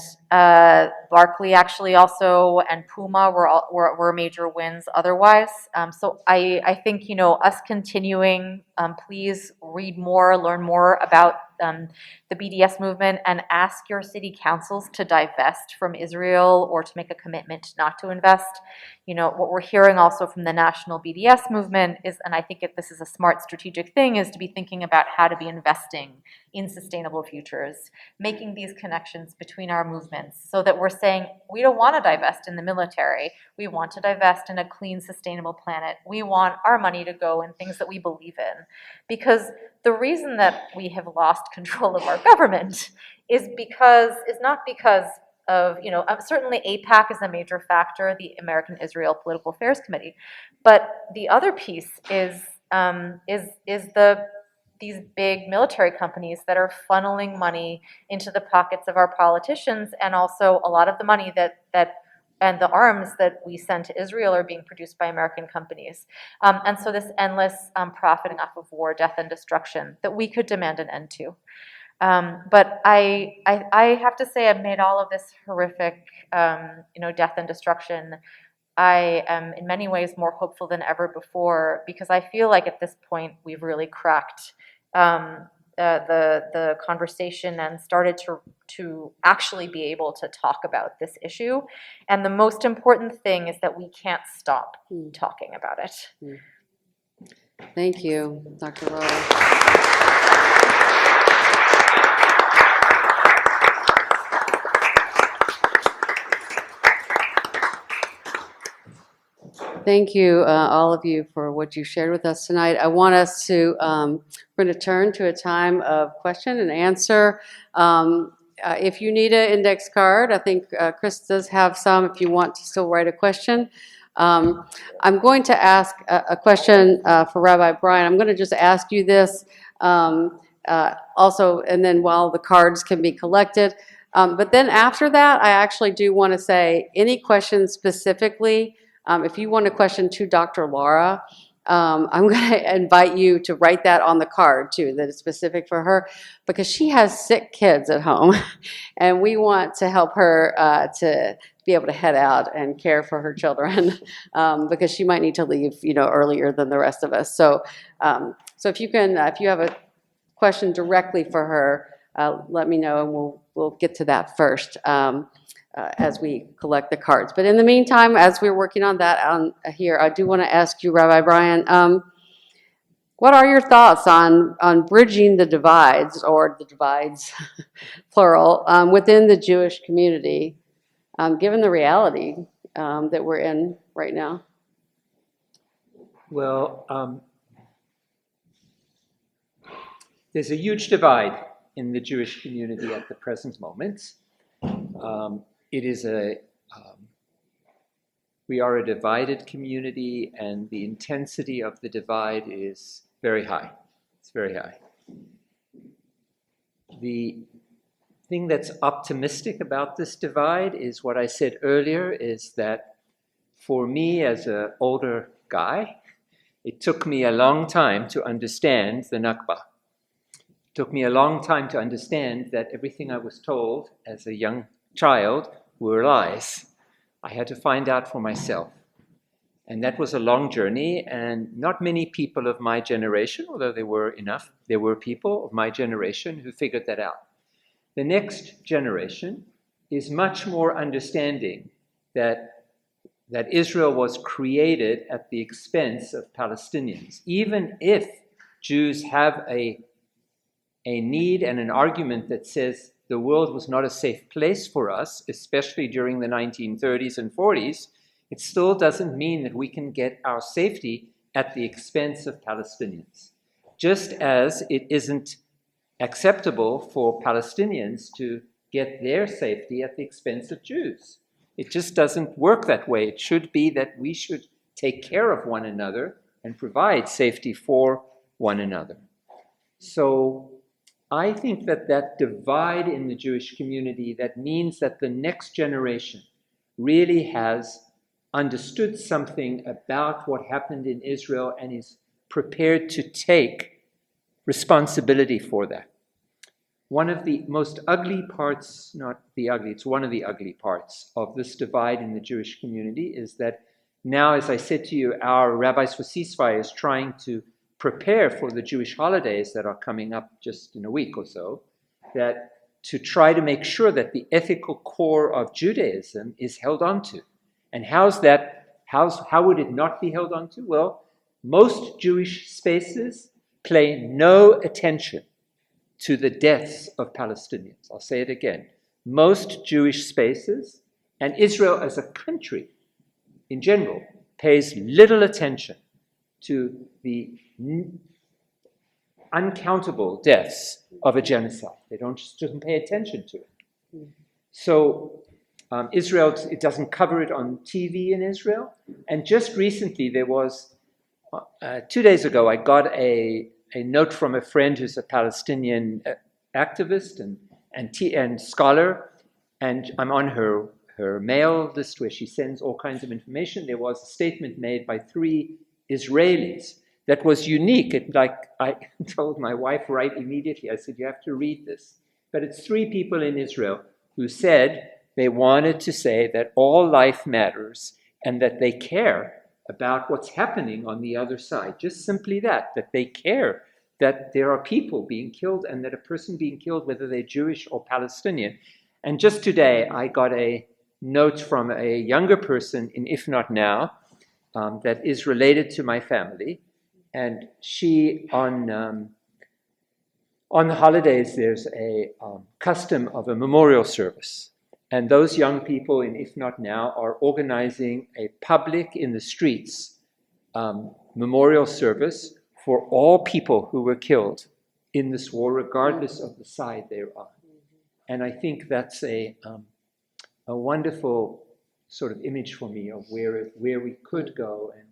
Barclay actually also, and Puma were major wins otherwise. So I think, us continuing, please read more, learn more about the BDS movement, and ask your city councils to divest from Israel or to make a commitment not to invest. What we're hearing also from the national BDS movement is, and I think this is a smart strategic thing, is to be thinking about how to be investing in sustainable futures, making these connections between our movements so that we're saying we don't want to divest in the military. We want to divest in a clean, sustainable planet. We want our money to go in things that we believe in. Because the reason that we have lost control of our government is not because of, certainly AIPAC is a major factor, the American Israel Political Affairs Committee, but the other piece is these big military companies that are funneling money into the pockets of our politicians, and also a lot of the money and the arms that we send to Israel are being produced by American companies. And so this endless profiting off of war, death, and destruction that we could demand an end to. But I have to say, amid all of this horrific, death and destruction, I am in many ways more hopeful than ever before, because I feel like at this point we've really cracked the conversation and started to actually be able to talk about this issue. And the most important thing is that we can't stop talking about it. Thank you, Dr. Lara. Thank you, all of you, for what you shared with us tonight. I want us to, we're going to turn to a time of question and answer. If you need an index card, I think Chris does have some if you want to still write a question. I'm going to ask a question for Rabbi Brian. I'm going to just ask you this also, and then while the cards can be collected. But then after that, I actually do want to say any questions specifically. If you want a question to Dr. Lara, I'm going to invite you to write that on the card too, that is specific for her, because she has sick kids at home, and we want to help her be able to head out and care for her children because she might need to leave, earlier than the rest of us. So, so if you have a question directly for her, let me know, and we'll get to that first as we collect the cards. But in the meantime, as we're working on that here, I do want to ask you, Rabbi Brian, what are your thoughts on bridging the divides, or the divides, plural, within the Jewish community, given the reality that we're in right now? Well, there's a huge divide in the Jewish community at the present moment. We are a divided community, and the intensity of the divide is very high. It's very high. The thing that's optimistic about this divide is what I said earlier, is that for me as an older guy, it took me a long time to understand the Nakba. It took me a long time to understand that everything I was told as a young child were lies. I had to find out for myself. And that was a long journey, and not many people of my generation, although there were people of my generation who figured that out. The next generation is much more understanding that Israel was created at the expense of Palestinians. Even if Jews have a need and an argument that says the world was not a safe place for us, especially during the 1930s and 40s, it still doesn't mean that we can get our safety at the expense of Palestinians. Just as it isn't acceptable for Palestinians to get their safety at the expense of Jews. It just doesn't work that way. It should be that we should take care of one another and provide safety for one another. So I think that divide in the Jewish community, that means that the next generation really has understood something about what happened in Israel and is prepared to take responsibility for that. One of the most ugly parts, not the ugly, it's one of the ugly parts of this divide in the Jewish community is that now, as I said to you, our Rabbis for Ceasefire is trying to prepare for the Jewish holidays that are coming up just in a week or so, that to try to make sure that the ethical core of Judaism is held on to. And how would it not be held on to? Well, most Jewish spaces pay no attention to the deaths of Palestinians. I'll say it again. Most Jewish spaces, and Israel as a country in general, pays little attention to the uncountable deaths of a genocide. They just don't pay attention to it. So Israel, it doesn't cover it on TV in Israel. And just recently there was, 2 days ago, I got a note from a friend who's a Palestinian activist and scholar, and I'm on her mail list where she sends all kinds of information. There was a statement made by 3 Israelis that was unique. I told my wife right immediately, I said, you have to read this. But it's 3 people in Israel who said they wanted to say that all life matters and that they care about what's happening on the other side. Just simply that they care that there are people being killed and that a person being killed, whether they're Jewish or Palestinian. And just today, I got a note from a younger person in If Not Now that is related to my family. And she, on the holidays, there's a custom of a memorial service. And those young people in If Not Now are organizing a public in the streets memorial service for all people who were killed in this war, regardless of the side they're on. And I think that's a wonderful sort of image for me of where we could go and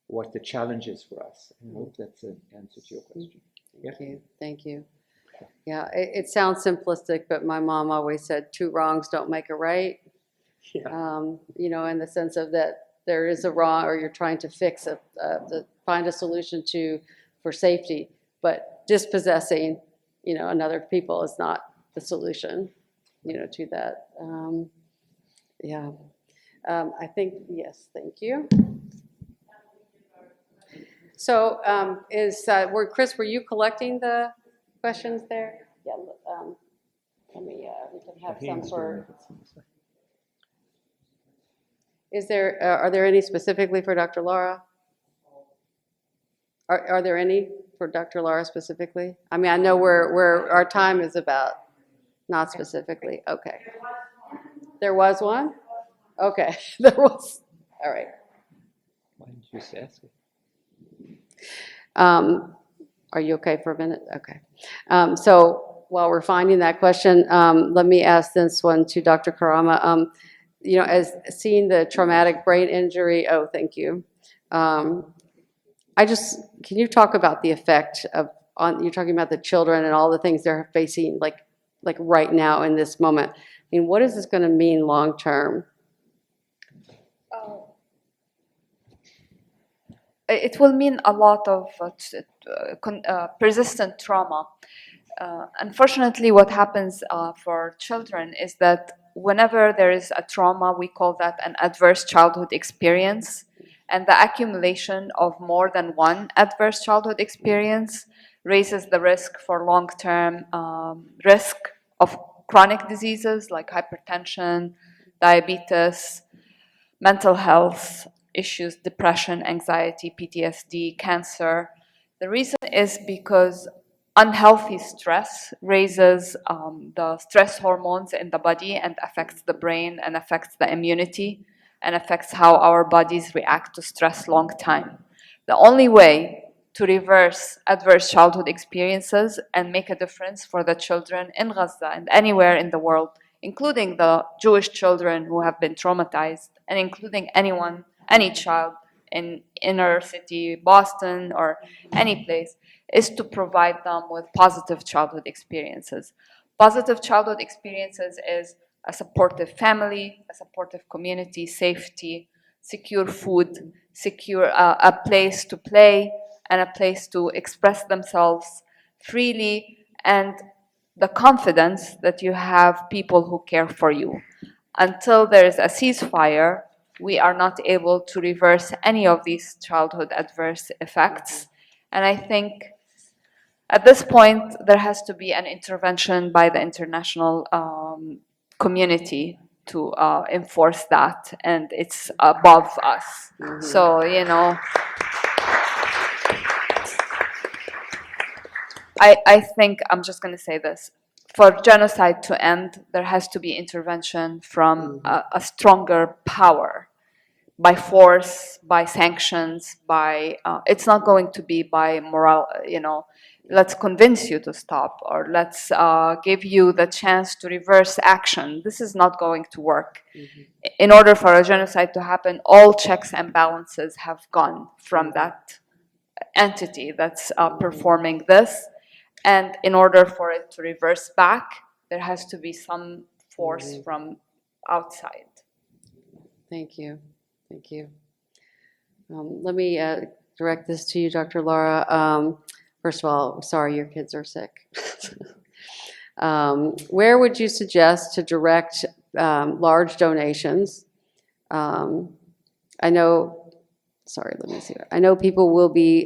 what the challenge is for us. I hope that's an answer to your question. Thank you. Yeah, it sounds simplistic, but my mom always said 2 wrongs don't make a right. Yeah. In the sense of that there is a wrong, or you're trying to fix find a solution for safety, but dispossessing, another people is not the solution, to that. Yeah. I think, yes, thank you. So Chris, were you collecting the questions there? Yeah, let me, we can have some for, are there any specifically for Dr. Lara? Are there any for Dr. Lara specifically? I mean, I know our time is about, not specifically, okay. There was one? Okay, there was, all right. Why didn't you just ask it? Are you okay for a minute? Okay. So while we're finding that question, let me ask this one to Dr. Karameh. You know, as seeing the traumatic brain injury, oh, thank you. Can you talk about the effect you're talking about the children and all the things they're facing, like right now in this moment. I mean, what is this going to mean long term? It will mean a lot of persistent trauma. Unfortunately, what happens for children is that whenever there is a trauma, we call that an adverse childhood experience. And the accumulation of more than one adverse childhood experience raises the risk for long-term risk of chronic diseases like hypertension, diabetes, mental health issues, depression, anxiety, PTSD, cancer. The reason is because unhealthy stress raises the stress hormones in the body and affects the brain and affects the immunity and affects how our bodies react to stress long time. The only way to reverse adverse childhood experiences and make a difference for the children in Gaza and anywhere in the world, including the Jewish children who have been traumatized, and including any child in inner city, Boston, or any place, is to provide them with positive childhood experiences. Positive childhood experiences is a supportive family, a supportive community, safety, secure food, secure a place to play, and a place to express themselves freely, and the confidence that you have people who care for you. Until there is a ceasefire, we are not able to reverse any of these childhood adverse effects. And I think at this point, there has to be an intervention by the international community to enforce that, and it's above us. Mm-hmm. So, I think I'm just going to say this. For genocide to end, there has to be intervention from a stronger power, by force, by sanctions, it's not going to be by moral, let's convince you to stop, or let's give you the chance to reverse action. This is not going to work. Mm-hmm. In order for a genocide to happen, all checks and balances have gone from that entity that's performing this. And in order for it to reverse back, there has to be some force from outside. Thank you. Thank you. Let me direct this to you, Dr. Lara. First of all, sorry your kids are sick. Where would you suggest to direct large donations? I know people will be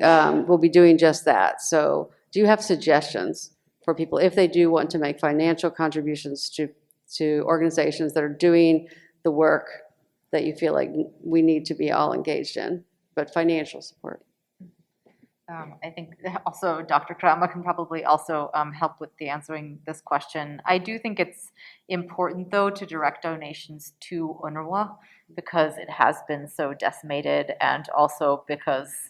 doing just that. So do you have suggestions for people if they do want to make financial contributions to organizations that are doing the work that you feel like we need to be all engaged in, but financial support? I think also Dr. Karameh can probably also help with the answering this question. I do think it's important, though, to direct donations to UNRWA because it has been so decimated, and also because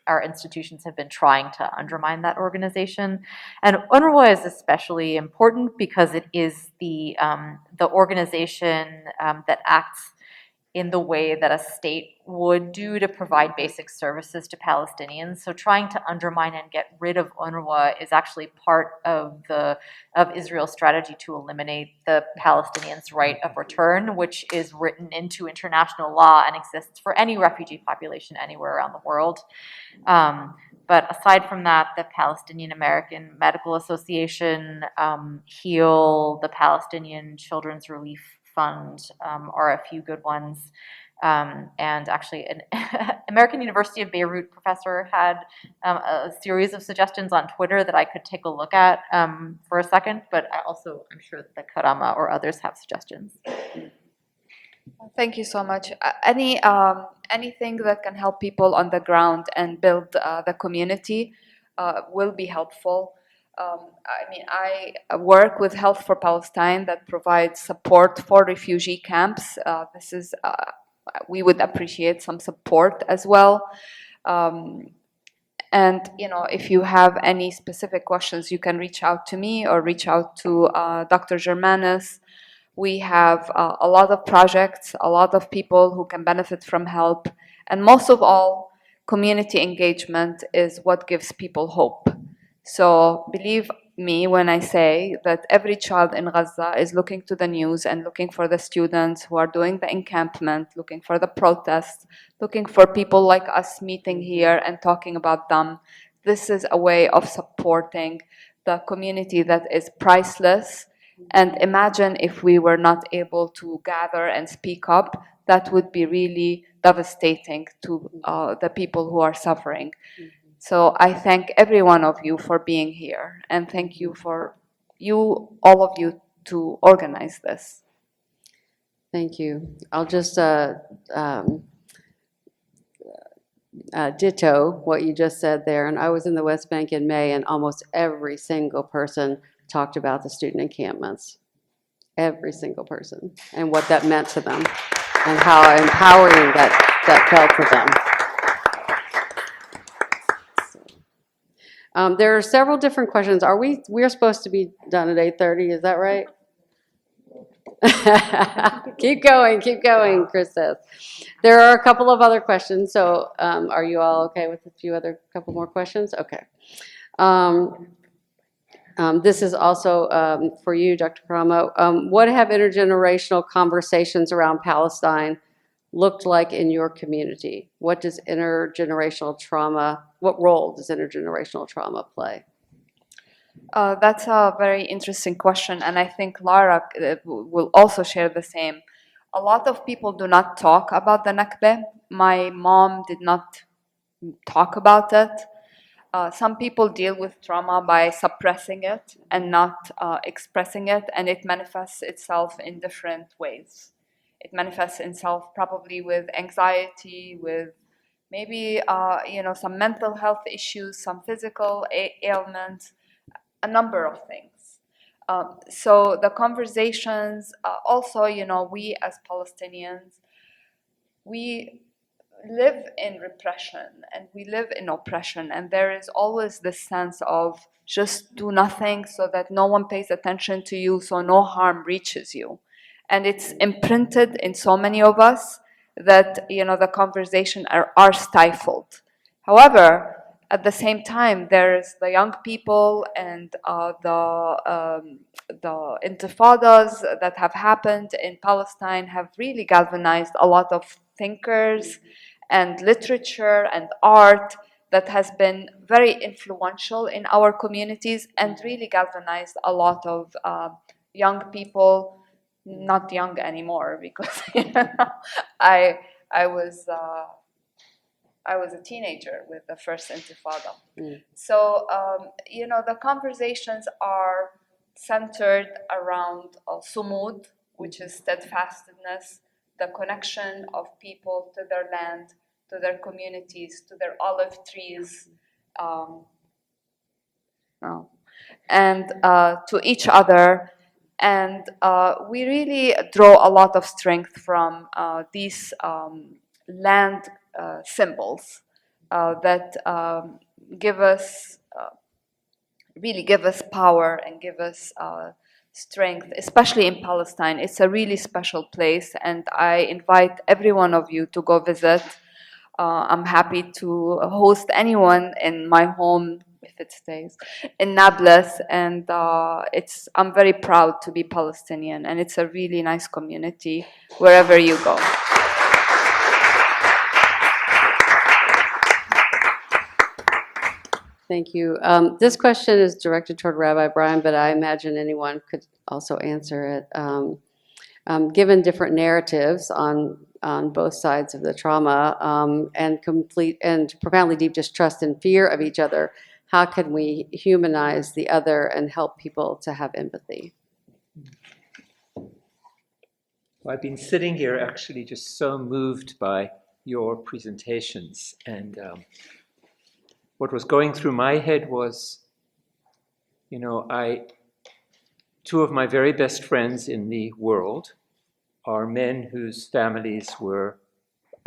our institutions have been trying to undermine that organization. And UNRWA is especially important because it is the organization that acts in the way that a state would do to provide basic services to Palestinians. So trying to undermine and get rid of UNRWA is actually part of Israel's strategy to eliminate the Palestinians' right of return, which is written into international law and exists for any refugee population anywhere around the world. But aside from that, the Palestinian American Medical Association, HEAL, the Palestinian Children's Relief Fund are a few good ones. And actually, an American University of Beirut professor had a series of suggestions on Twitter that I could take a look at for a second, but I'm sure that the Karameh or others have suggestions. Thank you so much. Anything that can help people on the ground and build the community will be helpful. I work with Health for Palestine that provides support for refugee camps. We would appreciate some support as well. And if you have any specific questions, you can reach out to me or reach out to Dr. Jirmanus. We have a lot of projects, a lot of people who can benefit from help. And most of all, community engagement is what gives people hope. So believe me when I say that every child in Gaza is looking to the news and looking for the students who are doing the encampment, looking for the protests, looking for people like us meeting here and talking about them. This is a way of supporting the community that is priceless. And imagine if we were not able to gather and speak up, that would be really devastating to the people who are suffering. So I thank every one of you for being here, and thank you for all of you, to organize this. Thank you. I'll just ditto what you just said there. And I was in the West Bank in May, and almost every single person talked about the student encampments. Every single person, and what that meant to them, and how empowering that felt for them. There are several different questions. We're supposed to be done at 8:30, is that right? Keep going, Chris says. There are a couple of other questions, so are you all okay with a couple more questions? Okay. This is also for you, Dr. Karameh. What have intergenerational conversations around Palestine looked like in your community? What role does intergenerational trauma play? That's a very interesting question, and I think Lara will also share the same. A lot of people do not talk about the Nakba. My mom did not talk about it. Some people deal with trauma by suppressing it and not expressing it, and it manifests itself in different ways. It manifests itself probably with anxiety, with maybe some mental health issues, some physical ailments, a number of things. So the conversations, also, we as Palestinians, we live in repression and we live in oppression, and there is always this sense of just do nothing so that no one pays attention to you, so no harm reaches you. And it's imprinted in so many of us that the conversation are stifled. However, at the same time, there's the young people and the intifadas that have happened in Palestine have really galvanized a lot of thinkers and literature and art that has been very influential in our communities and really galvanized a lot of young people, not young anymore, because I was a teenager with the first intifada. So the conversations are centered around sumud, which is steadfastness, the connection of people to their land, to their communities, to their olive trees, and to each other. And we really draw a lot of strength from these land symbols that really give us power and give us strength, especially in Palestine. It's a really special place, and I invite every one of you to go visit. I'm happy to host anyone in my home, if it stays, in Nablus, and I'm very proud to be Palestinian, and it's a really nice community wherever you go. Thank you. This question is directed toward Rabbi Brian, but I imagine anyone could also answer it. Given different narratives on both sides of the trauma and complete and profoundly deep distrust and fear of each other, how can we humanize the other and help people to have empathy? Well, I've been sitting here actually just so moved by your presentations, and what was going through my head was, two of my very best friends in the world are men whose families were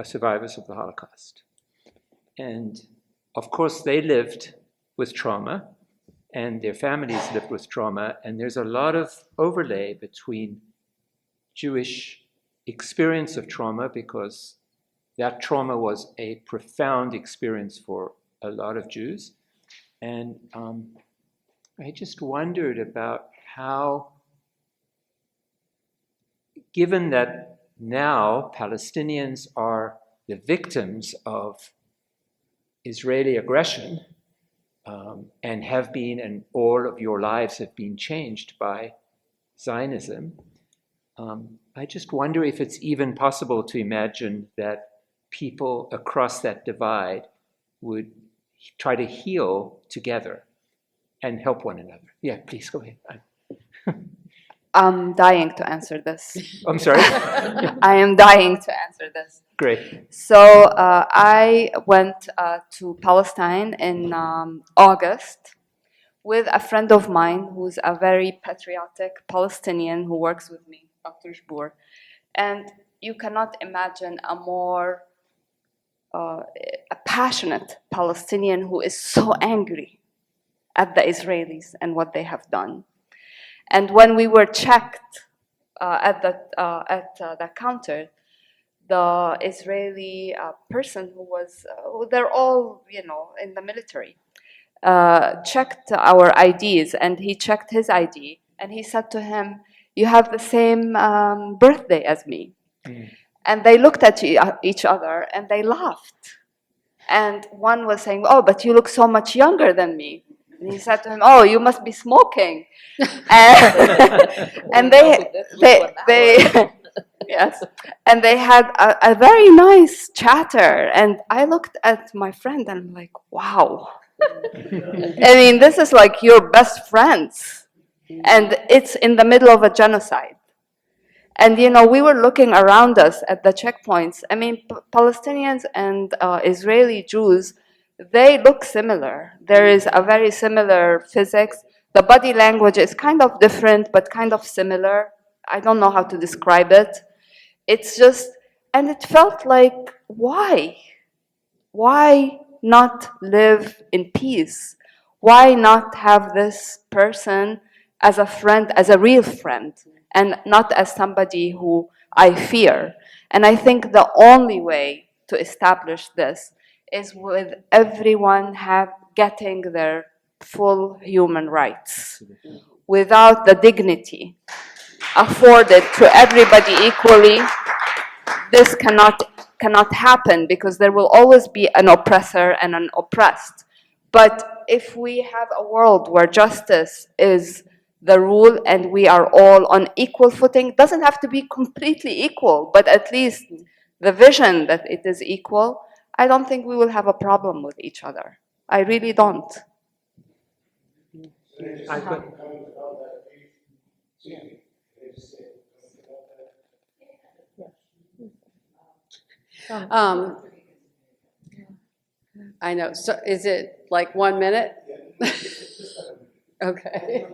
survivors of the Holocaust. And of course, they lived with trauma, and their families lived with trauma, and there's a lot of overlay between Jewish experience of trauma, because that trauma was a profound experience for a lot of Jews. And I just wondered about how, given that now Palestinians are the victims of Israeli aggression and have been, and all of your lives have been changed by Zionism, I just wonder if it's even possible to imagine that people across that divide would try to heal together and help one another. Yeah, please go ahead. I'm dying to answer this. I'm sorry? I am dying to answer this. Great. So I went to Palestine in August with a friend of mine who's a very patriotic Palestinian who works with me, Dr. Jbour. And you cannot imagine a more a passionate Palestinian who is so angry at the Israelis and what they have done. And when we were checked at the counter, the Israeli person who was, they're all, in the military, checked our IDs, and he checked his ID, and he said to him, "You have the same birthday as me." Mm. And they looked at each other and they laughed. And one was saying, "Oh, but you look so much younger than me." And he said to him, "Oh, you must be smoking." And they yes, and they had a very nice chatter. And I looked at my friend and I'm like, wow. I mean, this is like your best friends. And it's in the middle of a genocide. And, we were looking around us at the checkpoints. I mean, Palestinians and Israeli Jews, they look similar. There is a very similar physics. The body language is kind of different, but kind of similar. I don't know how to describe it. It's just, and it felt like, why? Why not live in peace? Why not have this person as a friend, as a real friend, and not as somebody who I fear? And I think the only way to establish this is with everyone getting their full human rights, without the dignity afforded to everybody equally. This cannot happen, because there will always be an oppressor and an oppressed. But if we have a world where justice is the rule and we are all on equal footing, it doesn't have to be completely equal, but at least the vision that it is equal, I don't think we will have a problem with each other. I really don't. I know. So is it like 1 minute? Okay.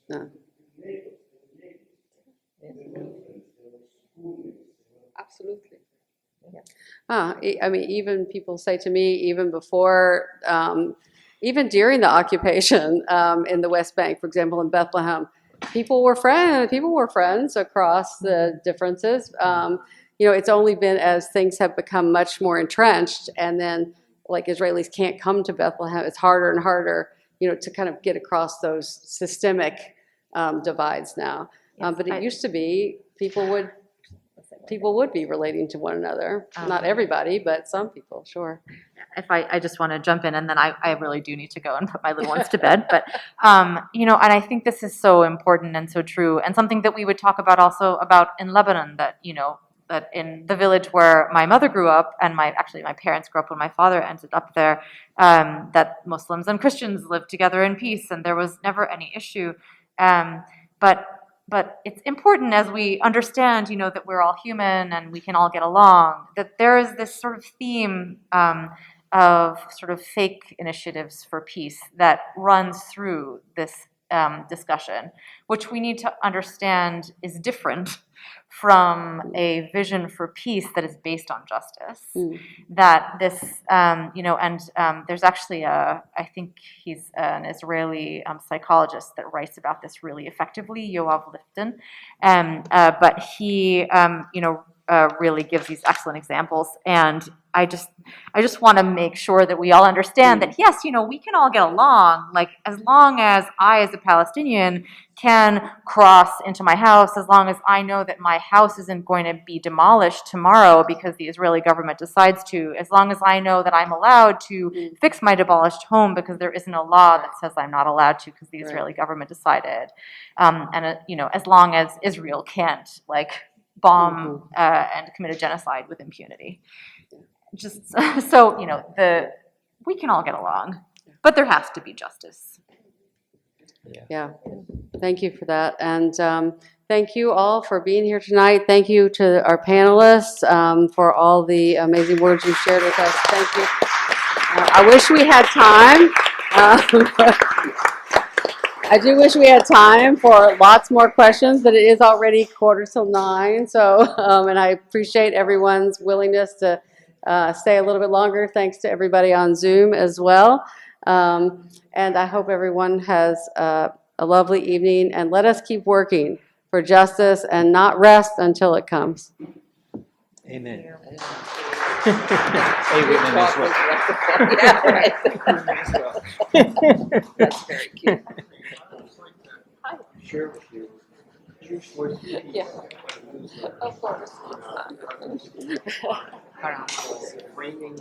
No. Absolutely. I mean, even people say to me, even before, even during the occupation in the West Bank, for example, in Bethlehem, people were friends across the differences. It's only been as things have become much more entrenched, and then like Israelis can't come to Bethlehem, it's harder and harder, to kind of get across those systemic divides now. But it used to be people would be relating to one another. Not everybody, but some people, sure. If I just want to jump in, and then I really do need to go and put my little ones to bed. But, and I think this is so important and so true, and something that we would talk about also about in Lebanon, that, that in the village where my mother grew up, and my parents grew up when my father ended up there, that Muslims and Christians lived together in peace, and there was never any issue. But it's important, as we understand, that we're all human and we can all get along, that there is this sort of theme of sort of fake initiatives for peace that runs through this discussion, which we need to understand is different from a vision for peace that is based on justice. That this, there's actually I think he's an Israeli psychologist that writes about this really effectively, Yoav Lifton, but he, really gives these excellent examples, and I just want to make sure that we all understand that, yes, we can all get along, like, as long as I, as a Palestinian, can cross into my house, as long as I know that my house isn't going to be demolished tomorrow because the Israeli government decides to, as long as I know that I'm allowed to fix my demolished home because there isn't a law that says I'm not allowed to because the Israeli government decided, as long as Israel can't, like, bomb and commit a genocide with impunity. Just so we can all get along, but there has to be justice. Yeah, thank you for that, and thank you all for being here tonight. Thank you to our panelists for all the amazing words you shared with us. Thank you. I wish we had time. I do wish we had time for lots more questions, but it is already 8:45. So, and I appreciate everyone's willingness to stay a little bit longer. Thanks to everybody on Zoom as well. And I hope everyone has a lovely evening, and let us keep working for justice and not rest until it comes. Amen. Hey, Whitman as well. Yeah, right. That's very cute. Share with you. Yeah, of course. Framing.